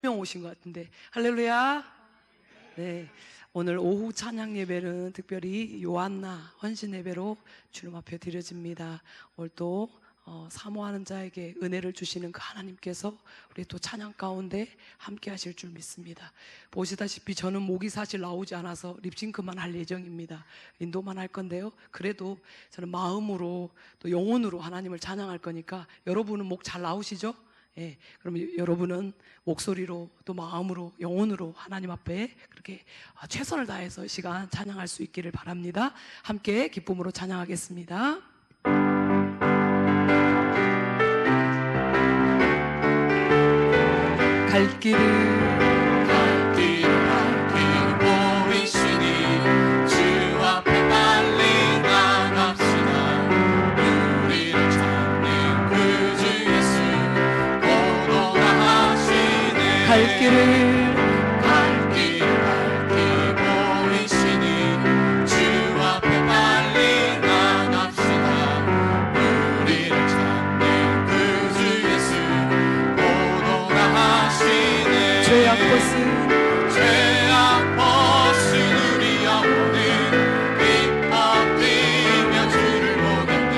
명 오신 것 같은데 할렐루야. 네, 오늘 오후 찬양 예배는 특별히 요한나 헌신 예배로 주님 앞에 드려집니다. 오늘 또 사모하는 자에게 은혜를 주시는 그 하나님께서 우리 또 찬양 가운데 함께 하실 줄 믿습니다. 보시다시피 저는 목이 사실 나오지 않아서 립싱크만 할 예정입니다. 인도만 할 건데요, 그래도 저는 마음으로 또 영혼으로 하나님을 찬양할 거니까 여러분은 목 잘 나오시죠? 예, 그러면 여러분은 목소리로 또 마음으로 영혼으로 하나님 앞에 그렇게 최선을 다해서 시간 찬양할 수 있기를 바랍니다. 함께 기쁨으로 찬양하겠습니다. 갈 길을 갈 길을 보이시니 주 앞에 빨리 나갑시다. 우리를 찾는 그 주 예수 오노라 하시네. 죄악 벗은 우리 영혼은 기뻐 뛰며 주를 보겠네.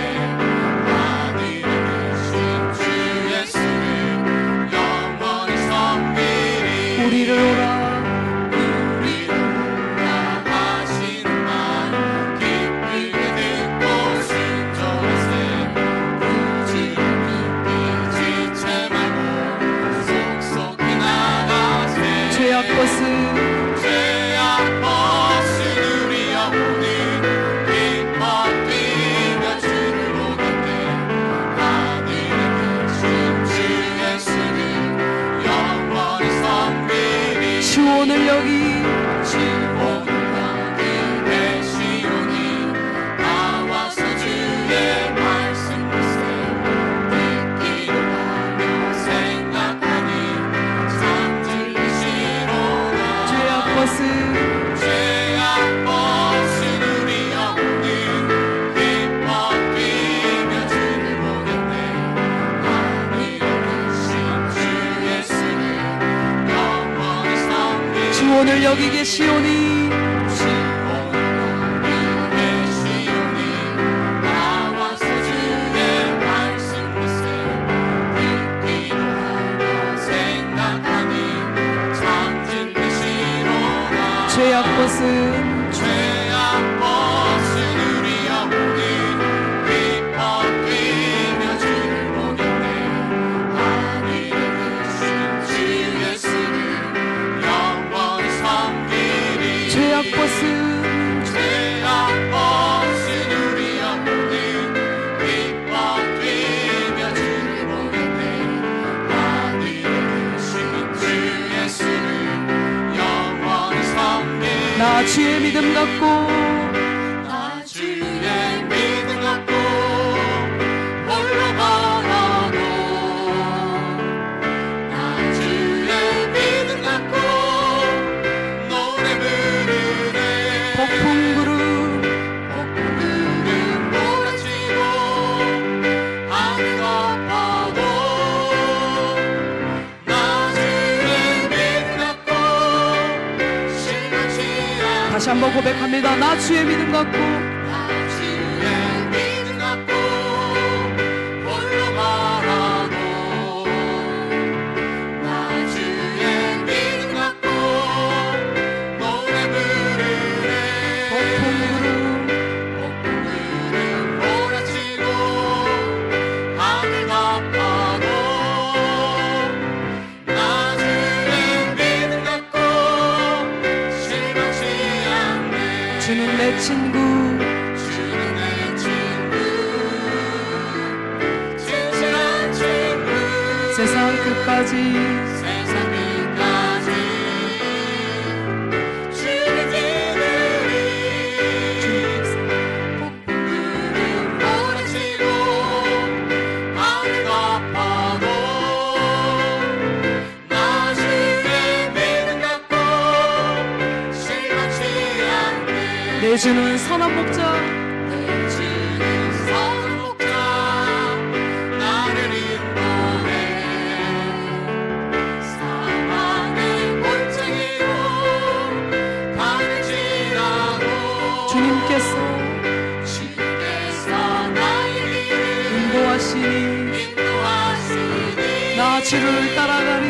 하늘에 계신 주 예수를 영원히 섬기리. 우리를 오라 하신 말 기쁘게 듣고 순종하세. 굳이 지체 말고 속속히 나가세. 죄악 벗은 우리 영혼은 기뻐 뛰며 주를 보겠네. 하늘에 계신 주 예수를 영원히 섬기리. 시온을 여기 내 시온이 나와서 주의 말씀 글쎄 듣기로 하며 생각하니 참 들리시로다. 죄악 벗은 죄악 벗은 우리 영혼은 기뻐 뛰며 주를 보겠네. 하늘에 계신 주 예수를 영원히 섬기리. 시온을 여기게 시온이 내 시온이 나와서 주의 말씀 글쎄 듣기로 하며 생각하니 참 들리시로다. 죄악 벗은 죄악 벗은 우리 영혼은 기뻐 뛰며 주를 보겠네. 하늘에 계신 주 예수를 영원히 섬기리. 죄악 벗은 죄악 벗은 우리 영혼은 기뻐 뛰며 주를 보겠네. 하늘에 계신 주 예수를 영원히 섬기리. 나 주의 믿음 갖고 나 주의 믿음 갖고 홀로 걸어도 나 주의 믿음 갖고 노래 부르네. 폭풍 구름 폭풍은 몰아치고 하늘 덮어도 나 주의 믿음 갖고 실망치 않네. 다시 한번 고백합니다. 나 주의 믿음 갖고 나 주의 믿음 갖고 홀로 걸어도 나 주의 믿음 갖고 노래 부르네. 폭풍 폭풍은 몰아치고 하늘 덮어도 나 주의 믿음 갖고 실망치 않네. 주는 내 친구 주는 내 친구 진실한 친구 세상 끝까지 세상 끝까지 주를 기르리. 폭풍은 몰아치고 하늘 덮어도 나 주의 믿음 갖고 실망치 않네. 내 주는 선한 목자 내 주는 선한 목자 나를 인도해. 사망 주를 따라가리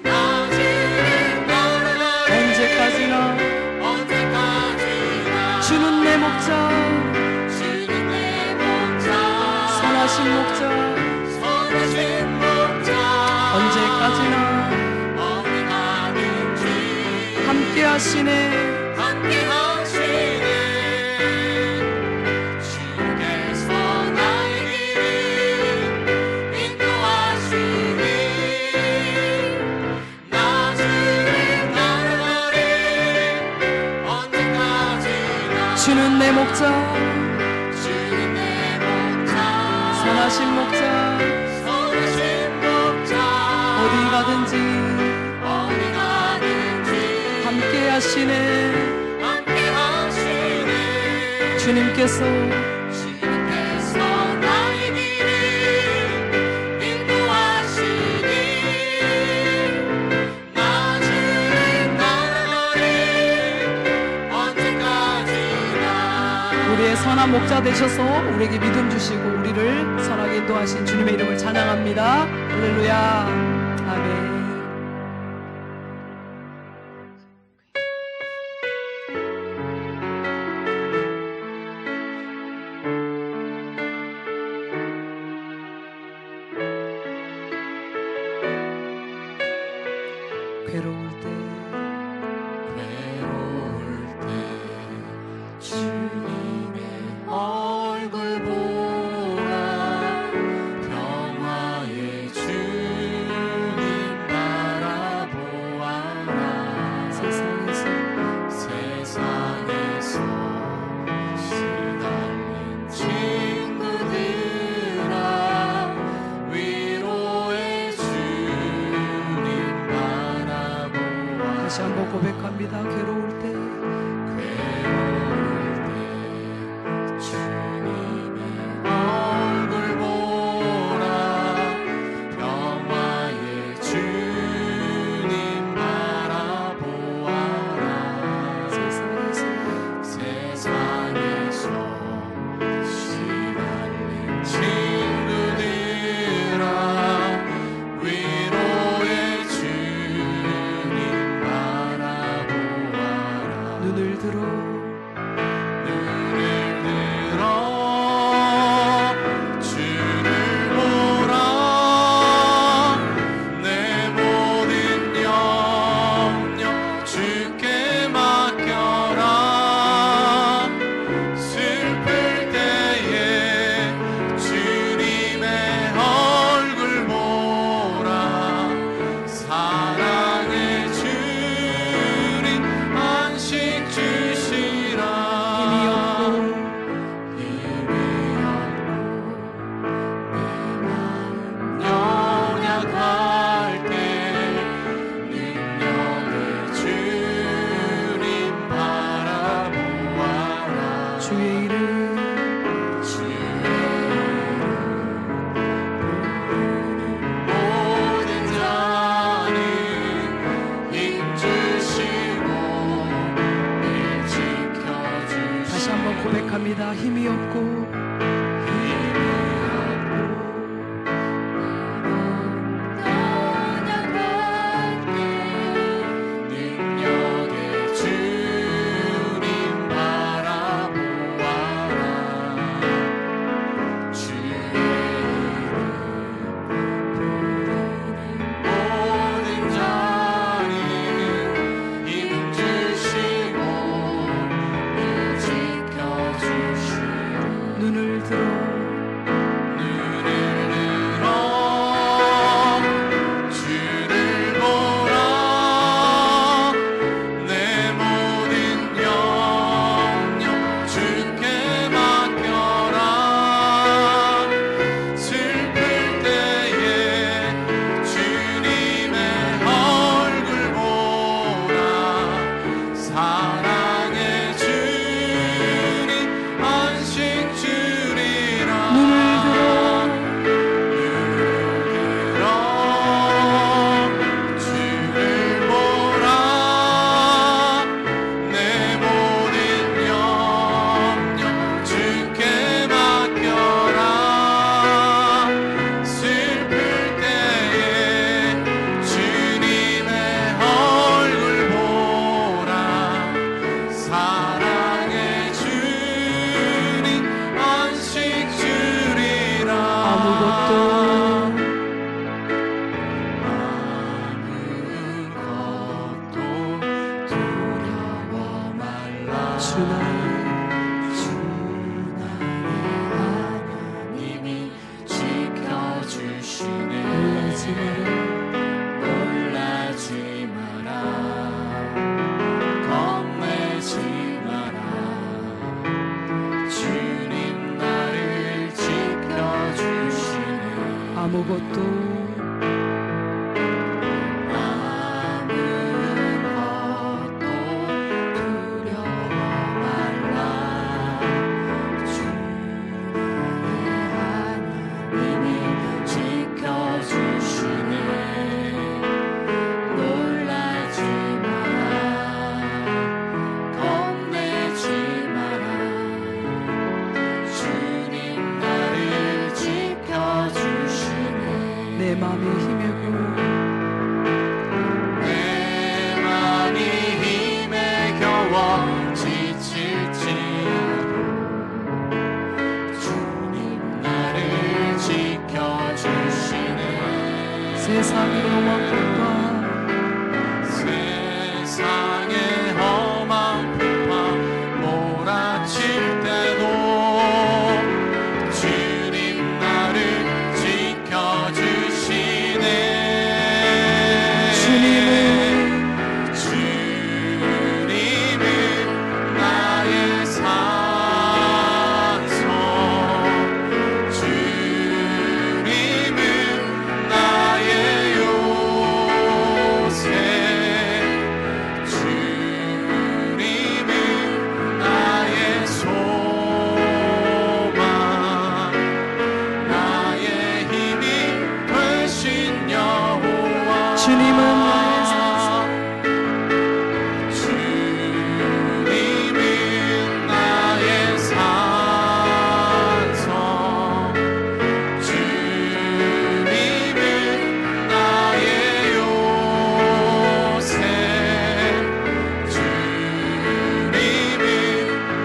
나 주를 따라가리 언제까지나 언제까지나 주는 내 목자 주는 내 목자 선하신 목자 선하신 목자 언제까지나 어디 가든지 함께 하시네 함께 하시네 주께서 나의 길을 인도하시니 나 주를 따라가리 언제까지나 주는 내 목자 주는 내 목자 선하신 목자 선하신 목자 어디 가든지 어디 가든지 함께 하시네 함께 하시네 주님께서 주님께서 나의 길을 인도하시니 나 주를 따라가리 언제까지나 우리의 선한 목자 되셔서 우리에게 믿음 주시고 우리를 선하게 인도하신 주님의 이름을 찬양합니다. 할렐루야. 아멘. 괴로울 때 외로울 때 주님의 얼굴 보라 평화의 주님 바라보아라 세상에서 세상에서 시달린 친구들아 위로의 주님 바라보아 다시 한번 고백합니다. 괴로울 때 괴로울 때 주님의 얼굴 보라 평화의 주님 바라보아라 세상에서 세상에서 시달린 친구들아 위로의 주님 바라보아라 눈을 들어 눈을 들어 주를 보라 내 모든 염려 주께 맡겨라 슬플 때에 주님의 얼굴 보라 사랑의 주님 안식 주시라 힘이 없고 힘이 없고 내 마음 연약할 때 능력의 주님 바라보아라 주의 이름 주의 모든 자는 힘주시고 늘 지켜주시고 다시 한번 고백합니다. 힘이 없고 능력의 주님 바라보아라 주의 이름 모든 자는 힘주시고 늘 지켜주시고 눈을 하나님이 지켜주시네. 놀라지 마라. 겁내지 마라. 주님 나를 지켜주시네. 아무것도 두려워 말라. 주 하나님이 지켜주시네. 놀라지 마라. 겁내지 마라. 주님 나를 지켜주시네. 내 맘에 힘에고 내 맘이 힘에 겨워 지칠지라도 주님 나를 지켜주시네. 세상의 험한 폭파 세상의 험한 풍파 몰아칠 때도 주님 나를 지켜주시네. 주님은 나의 산소, 주님은 나의 요새, 주님은 나의 소망, 나의 힘이 되신 여호와. 주님은 나의 주님은 나의 산성, 주님은 나의 요새, 주님은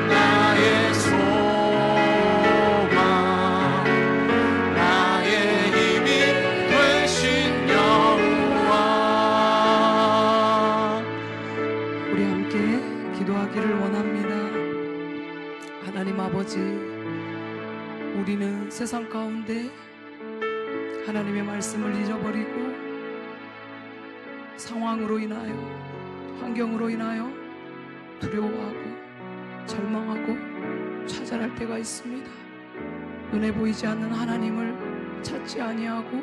나의 소망, 나의 힘이 되신 여호와. 우리 함께 기도하기를 원합니다. 하나님 아버지, 우리는 세상 가운데 하나님의 말씀을 잊어버리고 상황으로 인하여, 환경으로 인하여 두려워하고 절망하고 좌절할 때가 있습니다. 눈에 보이지 않는 하나님을 찾지 아니하고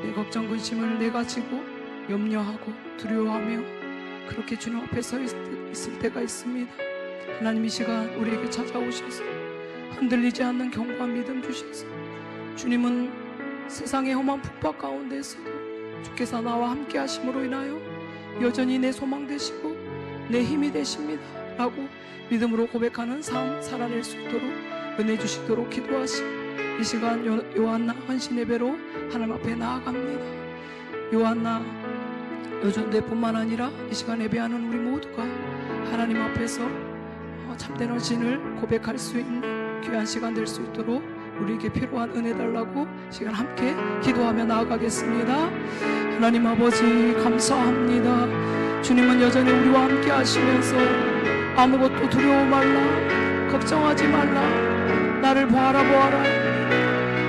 내 걱정 근심을 내가 지고 염려하고 두려워하며 그렇게 주님 앞에 서 있을 때가 있습니다. 하나님 이 시간 우리에게 찾아오셔서 흔들리지 않는 견고한 믿음 주셔서 주님은 세상의 험한 북박 가운데서도 주께서 나와 함께 하심으로 인하여 여전히 내 소망 되시고 내 힘이 되십니다 라고 믿음으로 고백하는 삶 살아낼 수 있도록 은혜 주시도록 기도하시고 이 시간 요한나 헌신 예배로 하나님 앞에 나아갑니다. 요한나 여전대뿐만 아니라 이 시간 예배하는 우리 모두가 하나님 앞에서 참된 헌신을 고백할 수 있는 귀한 시간 될 수 있도록 우리에게 필요한 은혜 달라고 시간 함께 기도하며 나아가겠습니다. 하나님 아버지 감사합니다. 주님은 여전히 우리와 함께 하시면서 아무것도 두려워 말라, 걱정하지 말라, 나를 보아라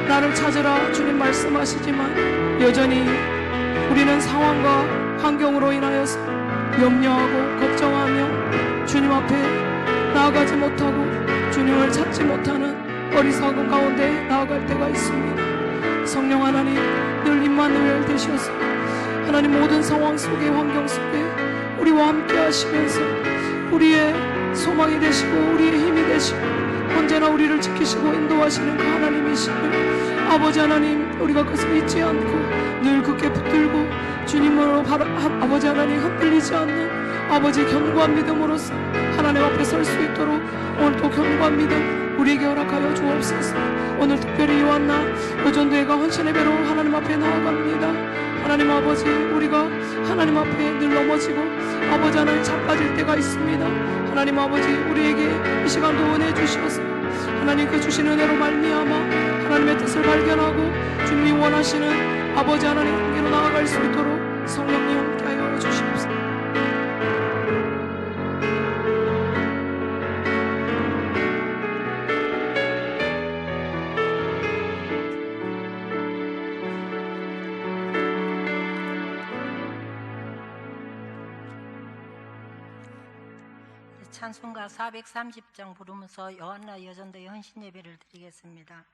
나를 찾으라 주님 말씀하시지만 여전히 우리는 상황과 환경으로 인하여서 염려하고 걱정하며 주님 앞에 나아가지 못하고 주님을 찾지 못하는 어리석은 가운데 나아갈 때가 있습니다. 성령 하나님 늘 임마누엘 되셔서 하나님 모든 상황 속에 환경 속에 우리와 함께 하시면서 우리의 소망이 되시고 우리의 힘이 되시고 언제나 우리를 지키시고 인도하시는 그 하나님이시길 아버지 하나님 우리가 그것을 잊지 않고 늘 굳게 붙들고 주님으로 아버지 하나님 흔들리지 않는 아버지 견고한 믿음으로써 하나님 앞에 설 수 있도록 오늘도 견고한 믿음 우리에게 허락하여 주옵소서. 오늘 특별히 요한나 여전대회가 헌신예배로 하나님 앞에 나아갑니다. 하나님 아버지 우리가 하나님 앞에 늘 넘어지고 아버지 하나님 자빠질 때가 있습니다. 하나님 아버지 우리에게 이 시간도 은혜 주셔서 하나님께 주신 은혜로 말미암아 하나님의 뜻을 발견하고 주님이 원하시는 아버지 하나님 함께로 나아갈 수 있도록 성령님 함께하여 주시옵소서. 찬송가 430장 부르면서 요한나 여전도의 헌신 예배를 드리겠습니다.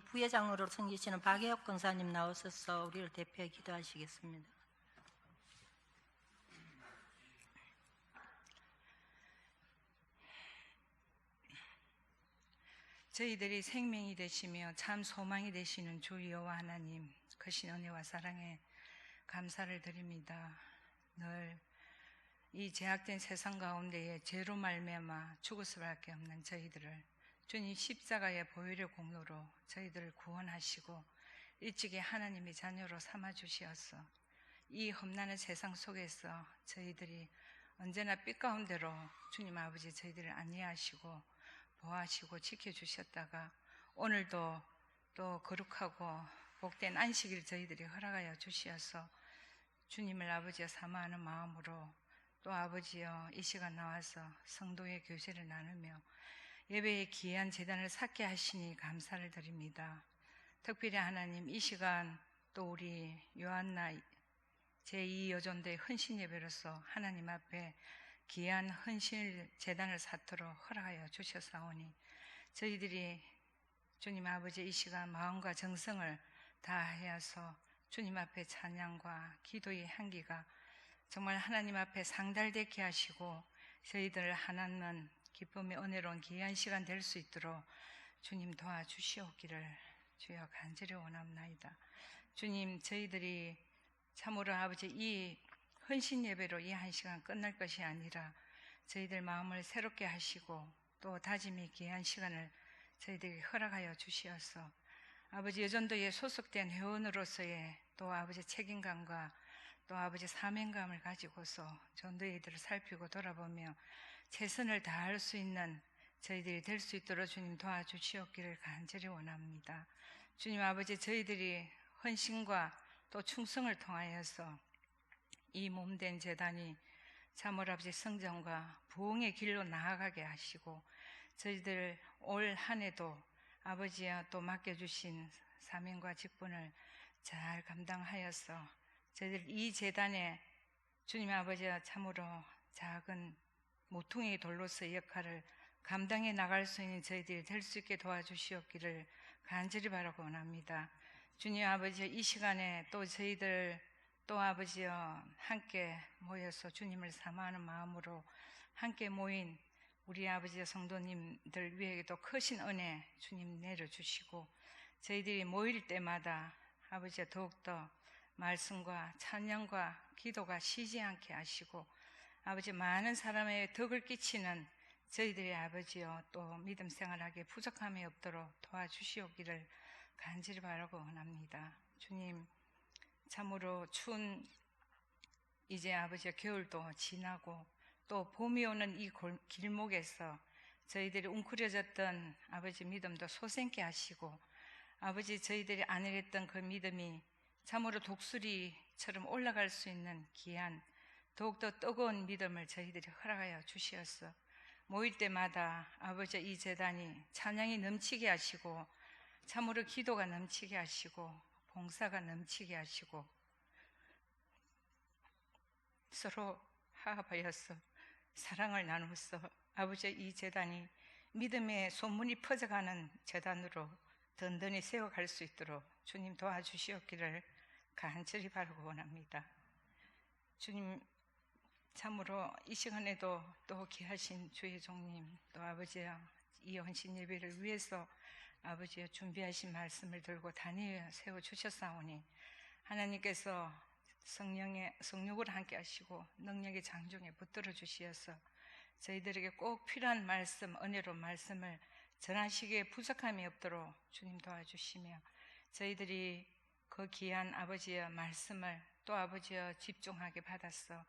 부회장으로 섬기시는 박혜옥 권사님 나오셔서 우리를 대표해 기도하시겠습니다. 저희들이 생명이 되시며 참 소망이 되시는 주 여호와 하나님, 크신 은혜와 사랑에 감사를 드립니다. 늘 이 제약된 세상 가운데에 죄로 말미암아 죽을 수밖에 없는 저희들을 주님 십자가의 보혈의 공로로 저희들을 구원하시고 일찍이 하나님의 자녀로 삼아주시어서 이 험난한 세상 속에서 저희들이 언제나 빛 가운데로 주님 아버지 저희들을 안위하시고 보호하시고 지켜주셨다가 오늘도 또 거룩하고 복된 안식일 저희들이 허락하여 주시어서 주님을 아버지여 사모하는 마음으로 또 아버지여 이 시간 나와서 성도의 교제를 나누며 예배의 귀한 제단을 쌓게 하시니 감사를 드립니다. 특별히 하나님 이 시간 또 우리 요한나 제2여전도의 헌신 예배로서 하나님 앞에 귀한 헌신 제단을 쌓도록 허락하여 주셨사오니 저희들이 주님 아버지 이 시간 마음과 정성을 다하여서 주님 앞에 찬양과 기도의 향기가 정말 하나님 앞에 상달되게 하시고 저희들 하나는 기쁨의 은혜로운 귀한 시간 될 수 있도록 주님 도와주시옵기를 주여 간절히 원합나이다. 주님 저희들이 참으로 아버지 이 헌신 예배로 이 한 시간 끝날 것이 아니라 저희들 마음을 새롭게 하시고 또 다짐이 귀한 시간을 저희들에게 허락하여 주시어서 아버지 여전도에 소속된 회원으로서의 또 아버지 책임감과 또 아버지 사명감을 가지고서 전도의 일들을 살피고 돌아보며 최선을 다할 수 있는 저희들이 될 수 있도록 주님 도와주시옵기를 간절히 원합니다. 주님 아버지, 저희들이 헌신과 또 충성을 통하여서 이 몸된 재단이 참으로 아버지 성전과 부흥의 길로 나아가게 하시고, 저희들 올 한 해도 아버지야 또 맡겨주신 사명과 직분을 잘 감당하여서 저희들 이 재단에 주님 아버지야 참으로 작은 모퉁이 돌로서의 역할을 감당해 나갈 수 있는 저희들이 될 수 있게 도와주시옵기를 간절히 바라고 원합니다. 주님 아버지, 이 시간에 또 저희들 또 아버지여 함께 모여서 주님을 사모하는 마음으로 함께 모인 우리 아버지의 성도님들 위에도 크신 은혜 주님 내려주시고, 저희들이 모일 때마다 아버지여 더욱더 말씀과 찬양과 기도가 쉬지 않게 하시고, 아버지 많은 사람의 덕을 끼치는 저희들의 아버지여 또 믿음 생활하기에 부족함이 없도록 도와주시옵기를 간절히 바라고 원합니다. 주님, 참으로 추운 이제 아버지의 겨울도 지나고 또 봄이 오는 이 길목에서 저희들이 웅크려졌던 아버지 믿음도 솟생케 하시고, 아버지 저희들이 안일했던 그 믿음이 참으로 독수리처럼 올라갈 수 있는 귀한 더욱더 뜨거운 믿음을 저희들이 허락하여 주시었어. 모일 때마다 아버지 이 재단이 찬양이 넘치게 하시고, 참으로 기도가 넘치게 하시고, 봉사가 넘치게 하시고, 서로 화합하여서 사랑을 나누어서 아버지 이 재단이 믿음의 소문이 퍼져가는 재단으로 든든히 세워갈 수 있도록 주님 도와주시옵기를 간절히 바라고 원합니다. 주님, 참으로 이 시간에도 또 귀하신 주의 종님 또 아버지여 이 헌신 예배를 위해서 아버지여 준비하신 말씀을 들고 단위에 세워주셨사오니, 하나님께서 성령으로 함께 하시고 능력의 장중에 붙들어 주시어서 저희들에게 꼭 필요한 말씀, 은혜로운 말씀을 전하시기에 부족함이 없도록 주님 도와주시며, 저희들이 그 귀한 아버지의 말씀을 또 아버지여 집중하게 받았어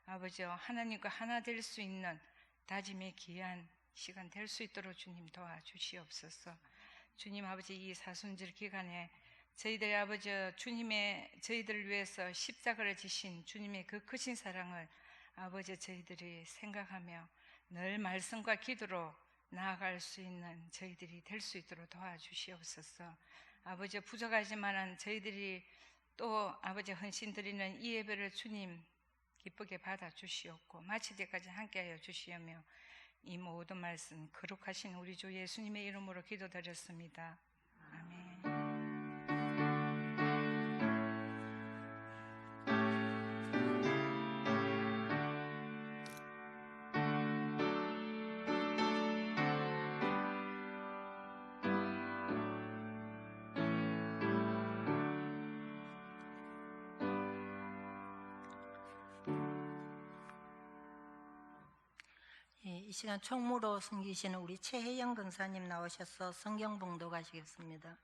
아버지여 하나님과 하나 될 수 있는 다짐의 귀한 시간 될 수 있도록 주님 도와주시옵소서. 주님 아버지, 이 사순절 기간에 저희들의 아버지 주님의 저희들을 위해서 십자가를 지신 주님의 그 크신 사랑을 아버지 저희들이 생각하며 늘 말씀과 기도로 나아갈 수 있는 저희들이 될 수 있도록 도와주시옵소서. 아버지 부족하지만은 저희들이 또 아버지 헌신 드리는 이 예배를 주님 기쁘게 받아 주시옵고 마칠 때까지 함께하여 주시오며, 이 모든 말씀 거룩하신 우리 주 예수님의 이름으로 기도드렸습니다. 아멘. 이 시간 총무로 섬기시는 우리 최혜영 권사님 나오셔서 성경 봉독하시겠습니다.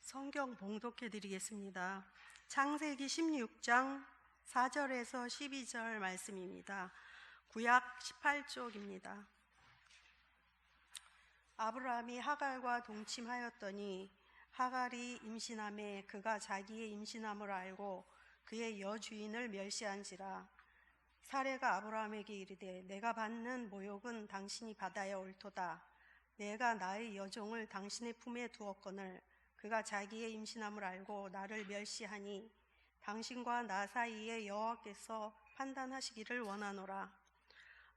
성경 봉독해 드리겠습니다. 창세기 16장 4절에서 12절 말씀입니다. 구약 18쪽입니다. 아브라함이 하갈과 동침하였더니 하갈이 임신함에 그가 자기의 임신함을 알고 그의 여주인을 멸시한지라. 사레가 아브라함에게 이르되 내가 받는 모욕은 당신이 받아야 옳도다. 내가 나의 여종을 당신의 품에 두었거늘 그가 자기의 임신함을 알고 나를 멸시하니 당신과 나 사이에 여호와께서 판단하시기를 원하노라.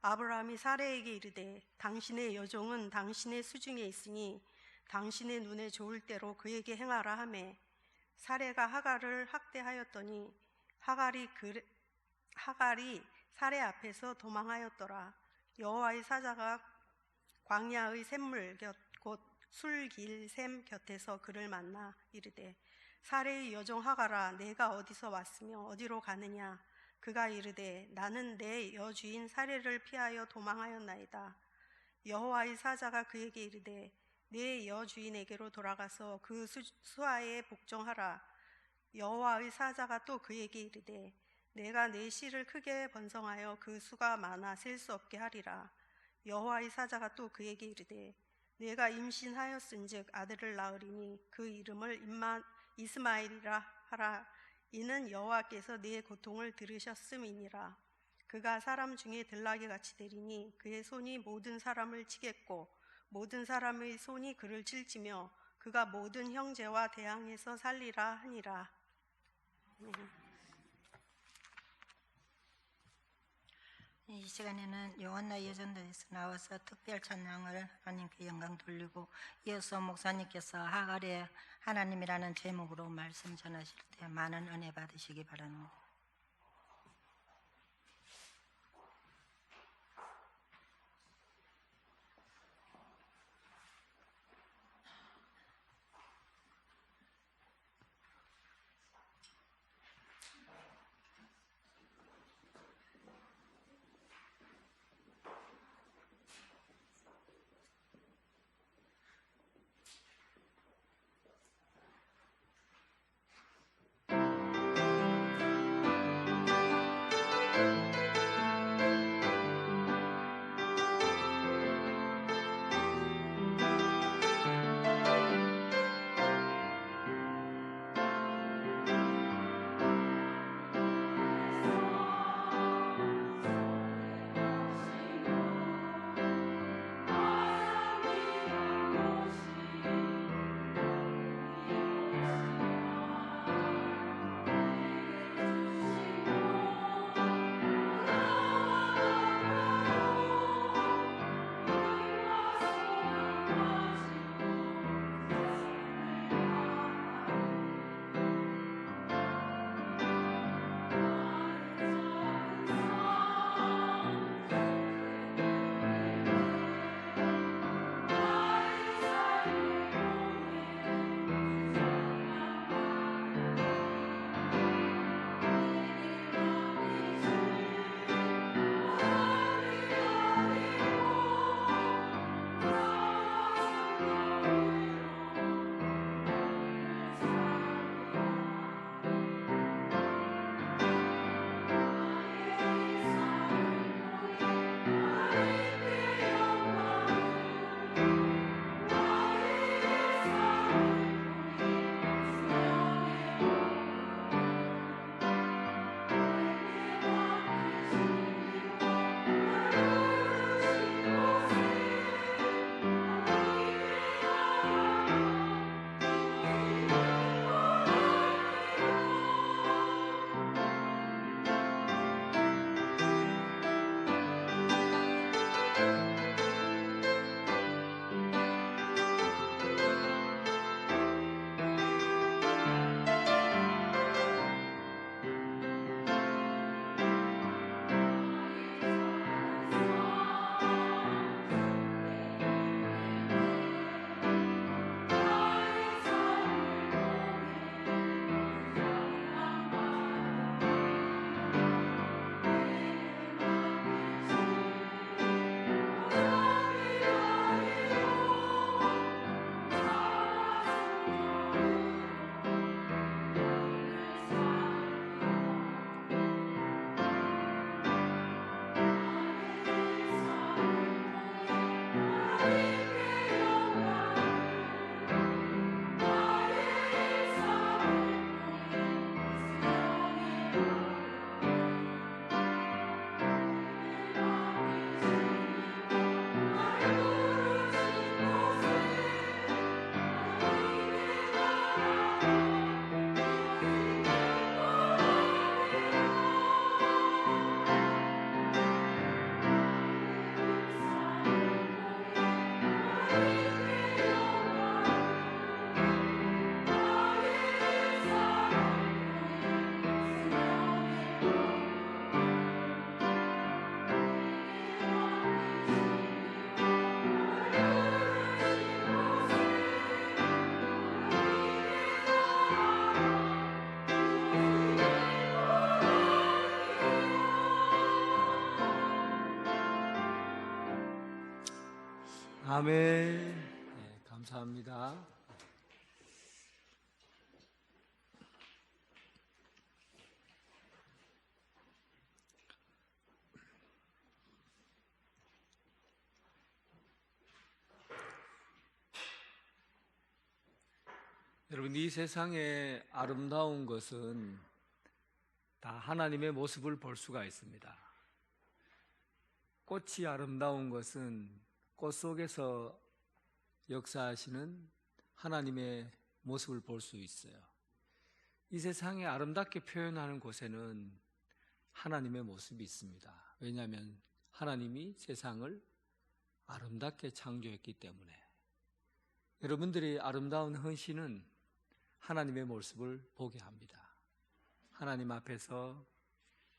아브라함이 사레에게 이르되 당신의 여종은 당신의 수중에 있으니 당신의 눈에 좋을 대로 그에게 행하라 하매, 사레가 하갈을 학대하였더니 하갈이 사레 앞에서 도망하였더라. 여호와의 사자가 광야의 샘물 곧 술길 샘 곁에서 그를 만나 이르되 사레의 여종 하갈아, 내가 어디서 왔으며 어디로 가느냐? 그가 이르되 나는 내 여주인 사레를 피하여 도망하였나이다. 여호와의 사자가 그에게 이르되 내 여주인에게로 돌아가서 그 수하에 복종하라. 여호와의 사자가 또 그에게 이르되 내가 내 씨를 크게 번성하여 그 수가 많아 셀 수 없게 하리라. 여호와의 사자가 또 그에게 이르되 내가 임신하였은즉 아들을 낳으리니 그 이름을 이스마엘이라 하라. 이는 여호와께서 네 고통을 들으셨음이니라. 그가 사람 중에 들나귀 같이 되리니 그의 손이 모든 사람을 치겠고 모든 사람의 손이 그를 칠지며 그가 모든 형제와 대항해서 살리라 하니라. 이 시간에는 요한나 예전도에서 나와서 특별 찬양을 하나님께 영광 돌리고, 이어서 목사님께서 하갈의 하나님이라는 제목으로 말씀 전하실 때 많은 은혜 받으시기 바랍니다. 아멘. 네, 감사합니다. 여러분, 이 세상에 아름다운 것은 다 하나님의 모습을 볼 수가 있습니다. 꽃이 아름다운 것은 꽃 속에서 역사하시는 하나님의 모습을 볼 수 있어요. 이 세상에 아름답게 표현하는 곳에는 하나님의 모습이 있습니다. 왜냐하면 하나님이 세상을 아름답게 창조했기 때문에. 여러분들이 아름다운 헌신은 하나님의 모습을 보게 합니다. 하나님 앞에서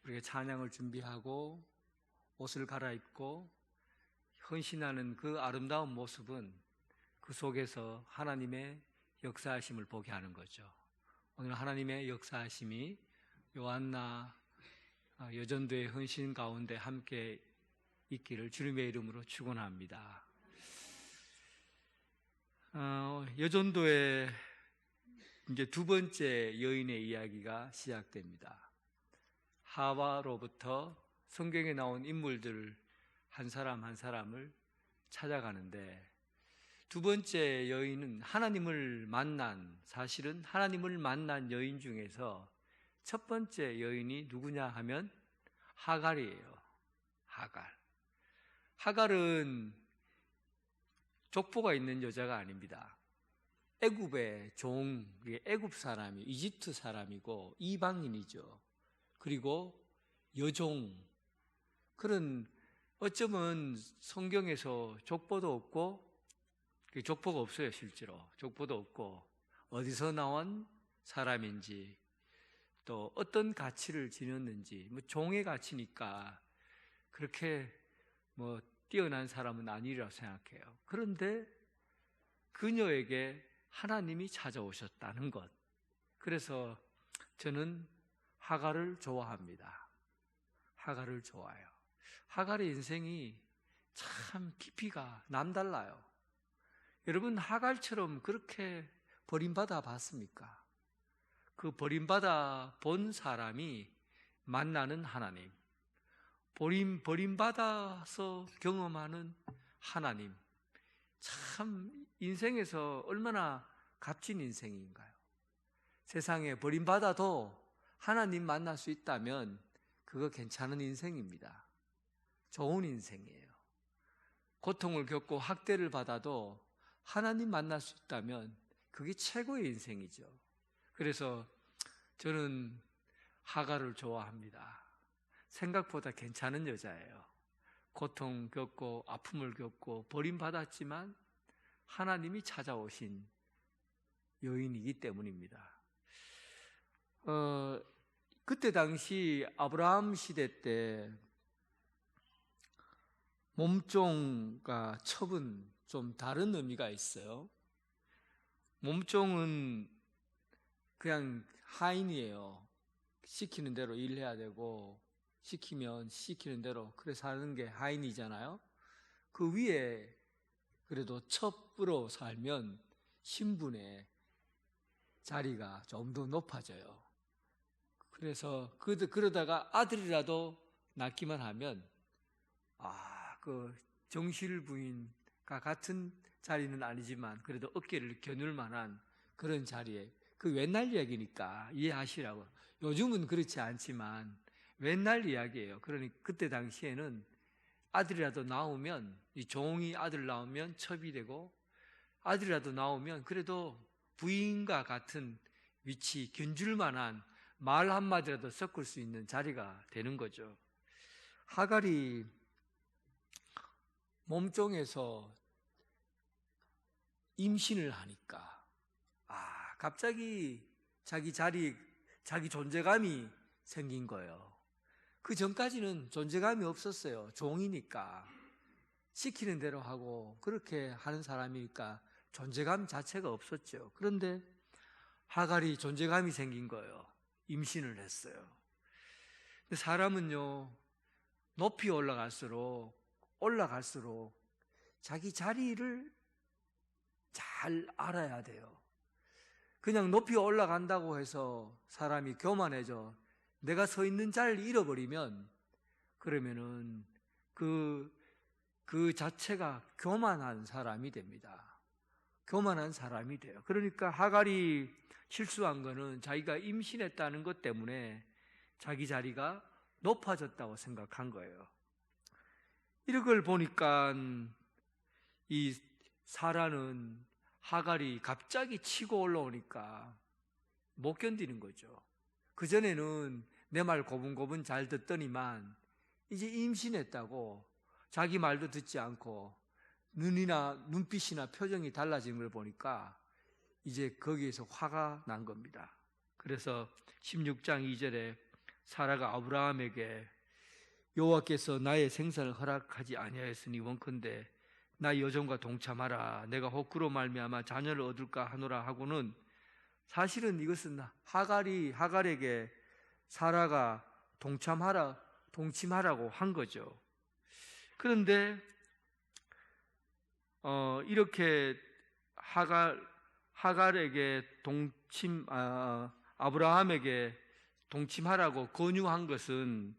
우리가 찬양을 준비하고 옷을 갈아입고 헌신하는 그 아름다운 모습은 그 속에서 하나님의 역사하심을 보게 하는 거죠. 오늘 하나님의 역사하심이 요한나 여전도의 헌신 가운데 함께 있기를 주님의 이름으로 축원합니다. 여전도의 이제 두 번째 여인의 이야기가 시작됩니다. 하와로부터 성경에 나온 인물들 한 사람 한 사람을 찾아가는데, 두 번째 여인은 사실은 하나님을 만난 여인 중에서 첫 번째 여인이 누구냐 하면 하갈이에요. 하갈은 족보가 있는 여자가 아닙니다. 애굽의 종, 애굽 사람이, 이집트 사람이고 이방인이죠. 그리고 여종, 그런, 어쩌면 성경에서 족보도 없고, 족보가 없어요. 실제로 족보도 없고, 어디서 나온 사람인지, 또 어떤 가치를 지녔는지, 종의 가치니까 그렇게 뛰어난 사람은 아니라고 생각해요. 그런데 그녀에게 하나님이 찾아오셨다는 것, 그래서 저는 하갈을 좋아합니다. 하갈을 좋아해요. 하갈의 인생이 참 깊이가 남달라요. 여러분, 하갈처럼 그렇게 버림받아 봤습니까? 그 버림받아 본 사람이 만나는 하나님, 버림받아서 경험하는 하나님, 참 인생에서 얼마나 값진 인생인가요? 세상에 버림받아도 하나님 만날 수 있다면 그거 괜찮은 인생입니다. 좋은 인생이에요. 고통을 겪고 학대를 받아도 하나님 만날 수 있다면 그게 최고의 인생이죠. 그래서 저는 하갈을 좋아합니다. 생각보다 괜찮은 여자예요. 고통 겪고 아픔을 겪고 버림받았지만 하나님이 찾아오신 여인이기 때문입니다. 그때 당시 아브라함 시대 때 몸종과 첩은 좀 다른 의미가 있어요. 몸종은 그냥 하인이에요. 시키는 대로 일해야 되고, 시키면 시키는 대로 그래서 하는 게 하인이잖아요. 그 위에 그래도 첩으로 살면 신분의 자리가 좀 더 높아져요. 그래서 그러다가 아들이라도 낳기만 하면 그 정실 부인과 같은 자리는 아니지만 그래도 어깨를 겨눌 만한 그런 자리에, 그 옛날 이야기니까 이해하시라고. 요즘은 그렇지 않지만 옛날 이야기예요. 그러니 그때 당시에는 아들이라도 나오면, 이 종이 아들 나오면 첩이 되고, 아들이라도 나오면 그래도 부인과 같은 위치, 견줄 만한 말 한마디라도 섞을 수 있는 자리가 되는 거죠. 하갈이 몸종에서 임신을 하니까 갑자기 자기 존재감이 생긴 거예요. 그 전까지는 존재감이 없었어요. 종이니까 시키는 대로 하고 그렇게 하는 사람이니까 존재감 자체가 없었죠. 그런데 하갈이 존재감이 생긴 거예요. 임신을 했어요. 근데 사람은요, 높이 올라갈수록 자기 자리를 잘 알아야 돼요. 그냥 높이 올라간다고 해서 사람이 교만해져 내가 서 있는 자리를 잃어버리면, 그러면은 그 자체가 교만한 사람이 됩니다. 교만한 사람이 돼요. 그러니까 하갈이 실수한 거는 자기가 임신했다는 것 때문에 자기 자리가 높아졌다고 생각한 거예요. 이런 걸 보니까 이 사라는 하갈이 갑자기 치고 올라오니까 못 견디는 거죠. 그전에는 내 말 고분고분 잘 듣더니만 이제 임신했다고 자기 말도 듣지 않고 눈빛이나 표정이 달라지는 걸 보니까 이제 거기에서 화가 난 겁니다. 그래서 16장 2절에 사라가 아브라함에게 여호와께서 나의 생산을 허락하지 아니하였으니 원컨대 나 여종과 동참하라. 내가 혹 그로 말미암아 자녀를 얻을까 하노라 하고는, 사실은 이것은 하갈에게 사라가 동침하라고 한 거죠. 그런데 이렇게 하갈에게 아브라함에게 동침하라고 권유한 것은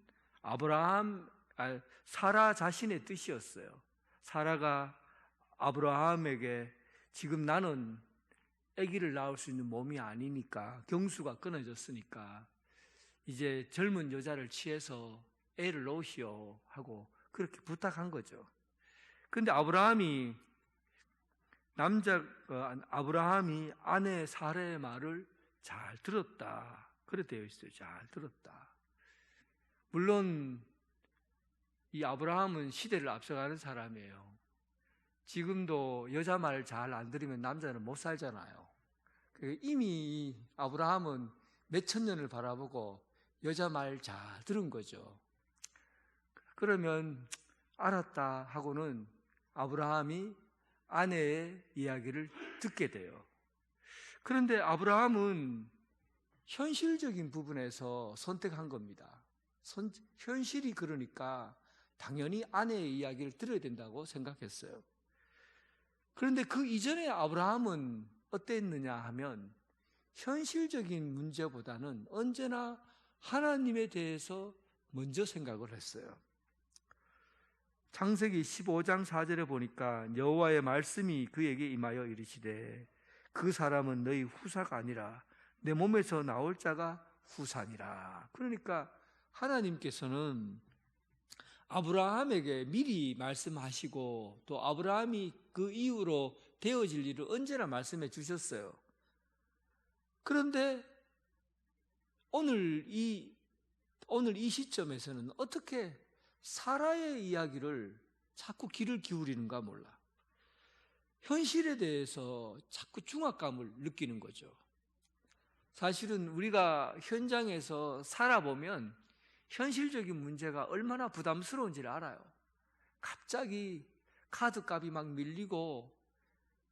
사라 자신의 뜻이었어요. 사라가 아브라함에게 지금 나는 아기를 낳을 수 있는 몸이 아니니까, 경수가 끊어졌으니까 이제 젊은 여자를 취해서 애를 낳으시오 하고 그렇게 부탁한 거죠. 그런데 아브라함이 아내 사라의 말을 잘 들었다. 그래 되어 있어요. 잘 들었다. 물론 이 아브라함은 시대를 앞서가는 사람이에요. 지금도 여자 말 잘 안 들으면 남자는 못 살잖아요. 이미 아브라함은 몇천 년을 바라보고 여자 말 잘 들은 거죠. 그러면 알았다 하고는 아브라함이 아내의 이야기를 듣게 돼요. 그런데 아브라함은 현실적인 부분에서 선택한 겁니다. 현실이 그러니까 당연히 아내의 이야기를 들어야 된다고 생각했어요. 그런데 그 이전에 아브라함은 어땠느냐 하면 현실적인 문제보다는 언제나 하나님에 대해서 먼저 생각을 했어요. 창세기 15장 4절에 보니까 여호와의 말씀이 그에게 임하여 이르시되 그 사람은 너희 후사가 아니라 내 몸에서 나올 자가 후사니라. 그러니까 하나님께서는 아브라함에게 미리 말씀하시고 또 아브라함이 그 이후로 되어질 일을 언제나 말씀해 주셨어요. 그런데 오늘 이 시점에서는 어떻게 사라의 이야기를 자꾸 귀를 기울이는가 몰라. 현실에 대해서 자꾸 중압감을 느끼는 거죠. 사실은 우리가 현장에서 살아보면 현실적인 문제가 얼마나 부담스러운지를 알아요. 갑자기 카드값이 막 밀리고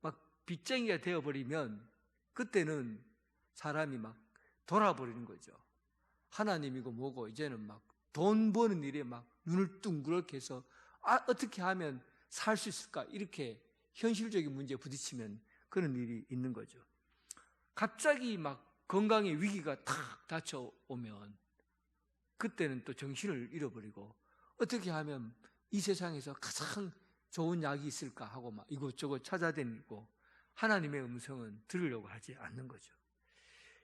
막 빚쟁이가 되어버리면 그때는 사람이 막 돌아버리는 거죠. 하나님이고 뭐고 이제는 막 돈 버는 일에 막 눈을 둥그렇게 해서 어떻게 하면 살 수 있을까, 이렇게 현실적인 문제에 부딪히면 그런 일이 있는 거죠. 갑자기 막 건강의 위기가 탁 닥쳐오면 그때는 또 정신을 잃어버리고 어떻게 하면 이 세상에서 가장 좋은 약이 있을까 하고 막 이것저것 찾아다니고 하나님의 음성은 들으려고 하지 않는 거죠.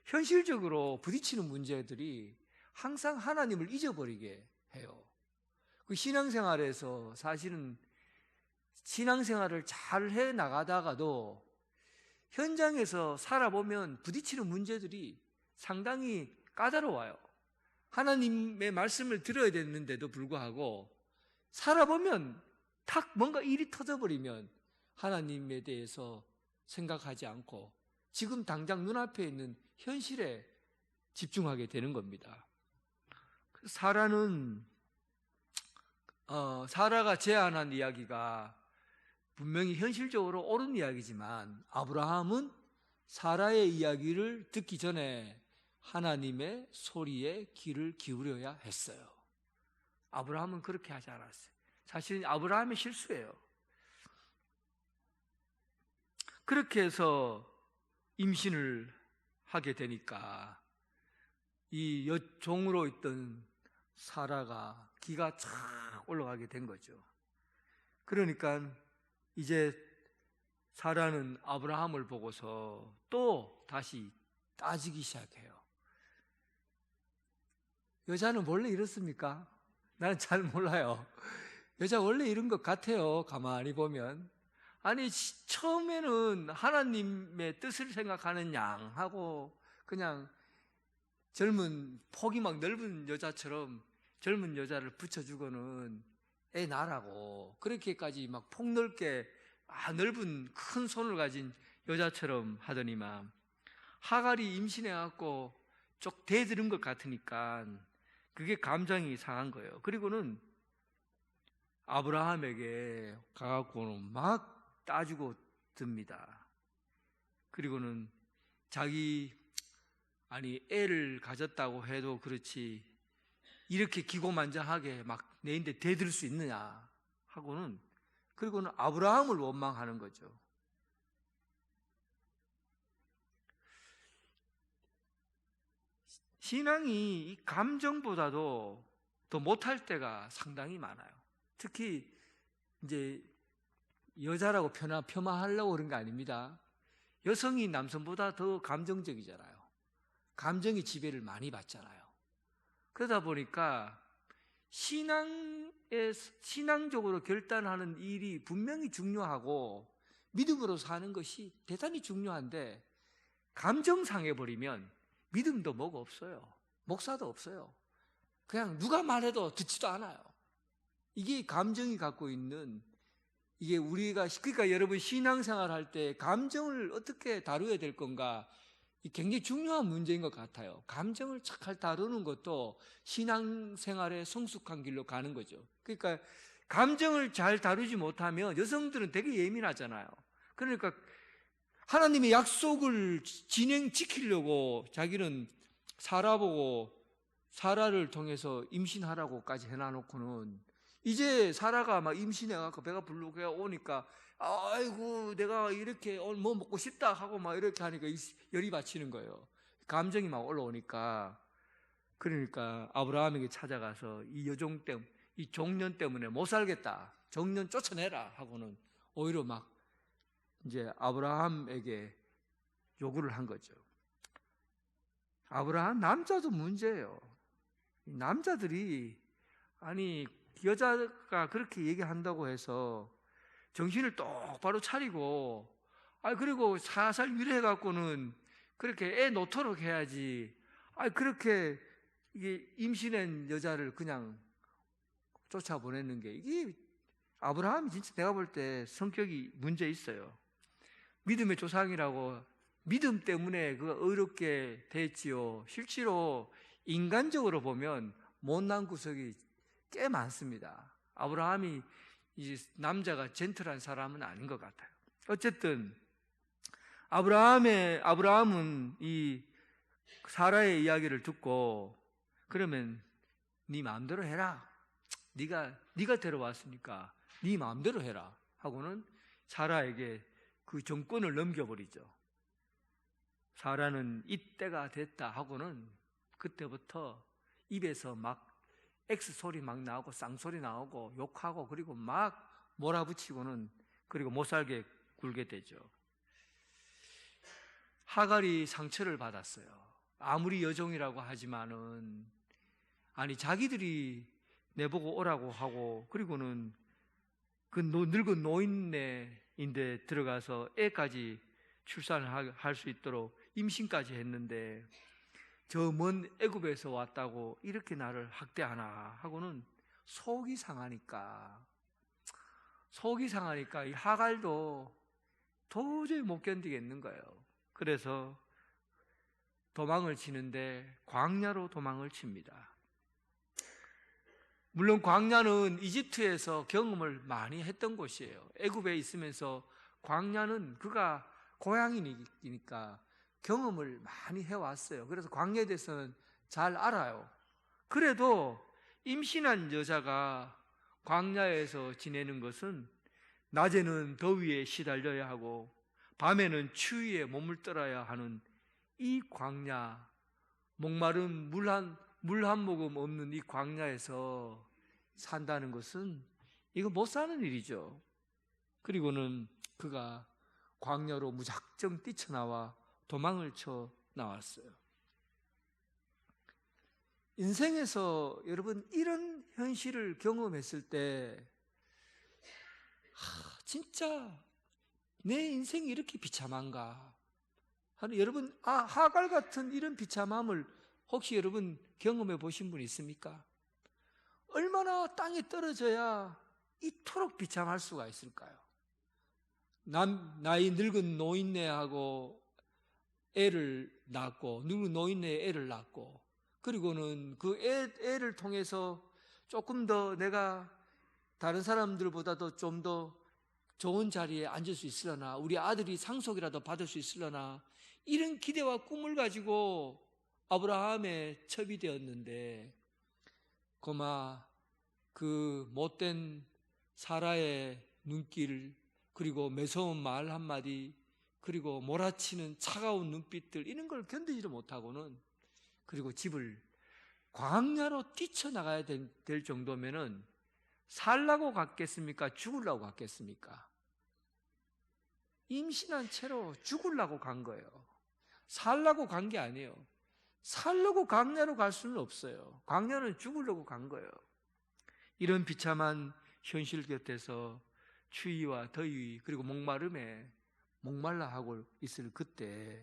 현실적으로 부딪히는 문제들이 항상 하나님을 잊어버리게 해요. 그 신앙생활에서 사실은 신앙생활을 잘 해 나가다가도 현장에서 살아보면 부딪히는 문제들이 상당히 까다로워요. 하나님의 말씀을 들어야 되는데도 불구하고 살아보면 탁 뭔가 일이 터져버리면 하나님에 대해서 생각하지 않고 지금 당장 눈앞에 있는 현실에 집중하게 되는 겁니다. 사라가 제안한 이야기가 분명히 현실적으로 옳은 이야기지만 아브라함은 사라의 이야기를 듣기 전에 하나님의 소리에 귀를 기울여야 했어요. 아브라함은 그렇게 하지 않았어요. 사실 아브라함의 실수예요. 그렇게 해서 임신을 하게 되니까 이 종으로 있던 사라가 기가 착 올라가게 된 거죠. 그러니까 이제 사라는 아브라함을 보고서 또 다시 따지기 시작해요. 여자는 원래 이렇습니까? 나는 잘 몰라요. 여자 원래 이런 것 같아요. 가만히 보면. 아니, 처음에는 하나님의 뜻을 생각하는 양하고 그냥 젊은, 폭이 막 넓은 여자처럼 젊은 여자를 붙여주고는 애 낳으라고 그렇게까지 막 폭넓게 넓은 큰 손을 가진 여자처럼 하더니만 하갈이 임신해갖고 쪽 대들은 것 같으니까 그게 감정이 상한 거예요. 그리고는 아브라함에게 가갖고는 막 따지고 듭니다. 그리고는 자기 애를 가졌다고 해도 그렇지 이렇게 기고만장하게 막 내인데 대들 수 있느냐 하고는, 그리고는 아브라함을 원망하는 거죠. 신앙이 이 감정보다도 더 못할 때가 상당히 많아요. 특히 이제 여자라고 폄하하려고 그런 게 아닙니다. 여성이 남성보다 더 감정적이잖아요. 감정이 지배를 많이 받잖아요. 그러다 보니까 신앙적으로 결단하는 일이 분명히 중요하고 믿음으로 사는 것이 대단히 중요한데 감정 상해버리면 믿음도 뭐가 없어요. 목사도 없어요. 그냥 누가 말해도 듣지도 않아요. 이게 감정이 갖고 있는, 이게 우리가, 그러니까 여러분 신앙생활 할 때 감정을 어떻게 다루어야 될 건가, 굉장히 중요한 문제인 것 같아요. 감정을 잘 다루는 것도 신앙생활의 성숙한 길로 가는 거죠. 그러니까 감정을 잘 다루지 못하면 여성들은 되게 예민하잖아요. 그러니까 하나님의 약속을 지키려고 자기는 사라 보고 사라를 통해서 임신하라고까지 해놔놓고는 이제 사라가 막 임신해갖고 배가 불르게 오니까 아이고 내가 이렇게 오늘 뭐 먹고 싶다 하고 막 이렇게 하니까 열이 받치는 거예요. 감정이 막 올라오니까. 그러니까 아브라함에게 찾아가서 이 여종 때문에, 이 종년 때문에 못 살겠다, 종년 쫓아내라 하고는 오히려 막 이제 아브라함에게 요구를 한 거죠. 아브라함 남자도 문제예요. 남자들이 여자가 그렇게 얘기한다고 해서 정신을 똑바로 차리고 그리고 살살 위로해갖고는 그렇게 애 놓도록 해야지. 그렇게 이게 임신한 여자를 그냥 쫓아보내는 게, 이게 아브라함이 진짜 내가 볼 때 성격이 문제 있어요. 믿음의 조상이라고 믿음 때문에 그가 의롭게 됐지요. 실제로 인간적으로 보면 못난 구석이 꽤 많습니다. 아브라함이 이제 남자가 젠틀한 사람은 아닌 것 같아요. 어쨌든 아브라함은 이 사라의 이야기를 듣고 그러면 네 마음대로 해라. 네가 데려왔으니까 네 마음대로 해라 하고는 사라에게 그 정권을 넘겨버리죠. 사라는 이때가 됐다 하고는 그때부터 입에서 막 X 소리 막 나오고 쌍소리 나오고 욕하고 그리고 막 몰아붙이고는 그리고 못 살게 굴게 되죠. 하갈이 상처를 받았어요. 아무리 여종이라고 하지만은 자기들이 내보고 오라고 하고 그리고는 그 늙은 노인네인데 들어가서 애까지 출산을 할 수 있도록 임신까지 했는데 저 먼 애굽에서 왔다고 이렇게 나를 학대하나 하고는 속이 상하니까 이 하갈도 도저히 못 견디겠는 거예요. 그래서 도망을 치는데 광야로 도망을 칩니다. 물론 광야는 이집트에서 경험을 많이 했던 곳이에요. 애굽에 있으면서 광야는 그가 고향이니까 경험을 많이 해왔어요. 그래서 광야에 대해서는 잘 알아요. 그래도 임신한 여자가 광야에서 지내는 것은 낮에는 더위에 시달려야 하고 밤에는 추위에 몸을 떨어야 하는 이 광야, 목마른 물 한 모금 없는 이 광야에서 산다는 것은 이거 못 사는 일이죠. 그리고는 그가 광야로 무작정 뛰쳐나와 도망을 쳐 나왔어요. 인생에서 여러분 이런 현실을 경험했을 때 진짜 내 인생이 이렇게 비참한가 하는, 여러분 하갈 같은 이런 비참함을 혹시 여러분 경험해 보신 분 있습니까? 얼마나 땅에 떨어져야 이토록 비참할 수가 있을까요? 나이 늙은 노인네하고 애를 낳고, 늙은 노인네에 애를 낳고, 그리고는 그 애를 통해서 조금 더 내가 다른 사람들보다도 좀 더 좋은 자리에 앉을 수 있으려나, 우리 아들이 상속이라도 받을 수 있으려나, 이런 기대와 꿈을 가지고 아브라함의 첩이 되었는데, 고마 그 못된 사라의 눈길, 그리고 매서운 말 한마디, 그리고 몰아치는 차가운 눈빛들, 이런 걸 견디지를 못하고는, 그리고 집을 광야로 뛰쳐나가야 될 정도면은 살라고 갔겠습니까? 죽으려고 갔겠습니까? 임신한 채로 죽으려고 간 거예요. 살라고 간 게 아니에요. 살려고 광야로 갈 수는 없어요. 광야는 죽으려고 간 거예요. 이런 비참한 현실 곁에서 추위와 더위 그리고 목마름에 목말라 하고 있을 그때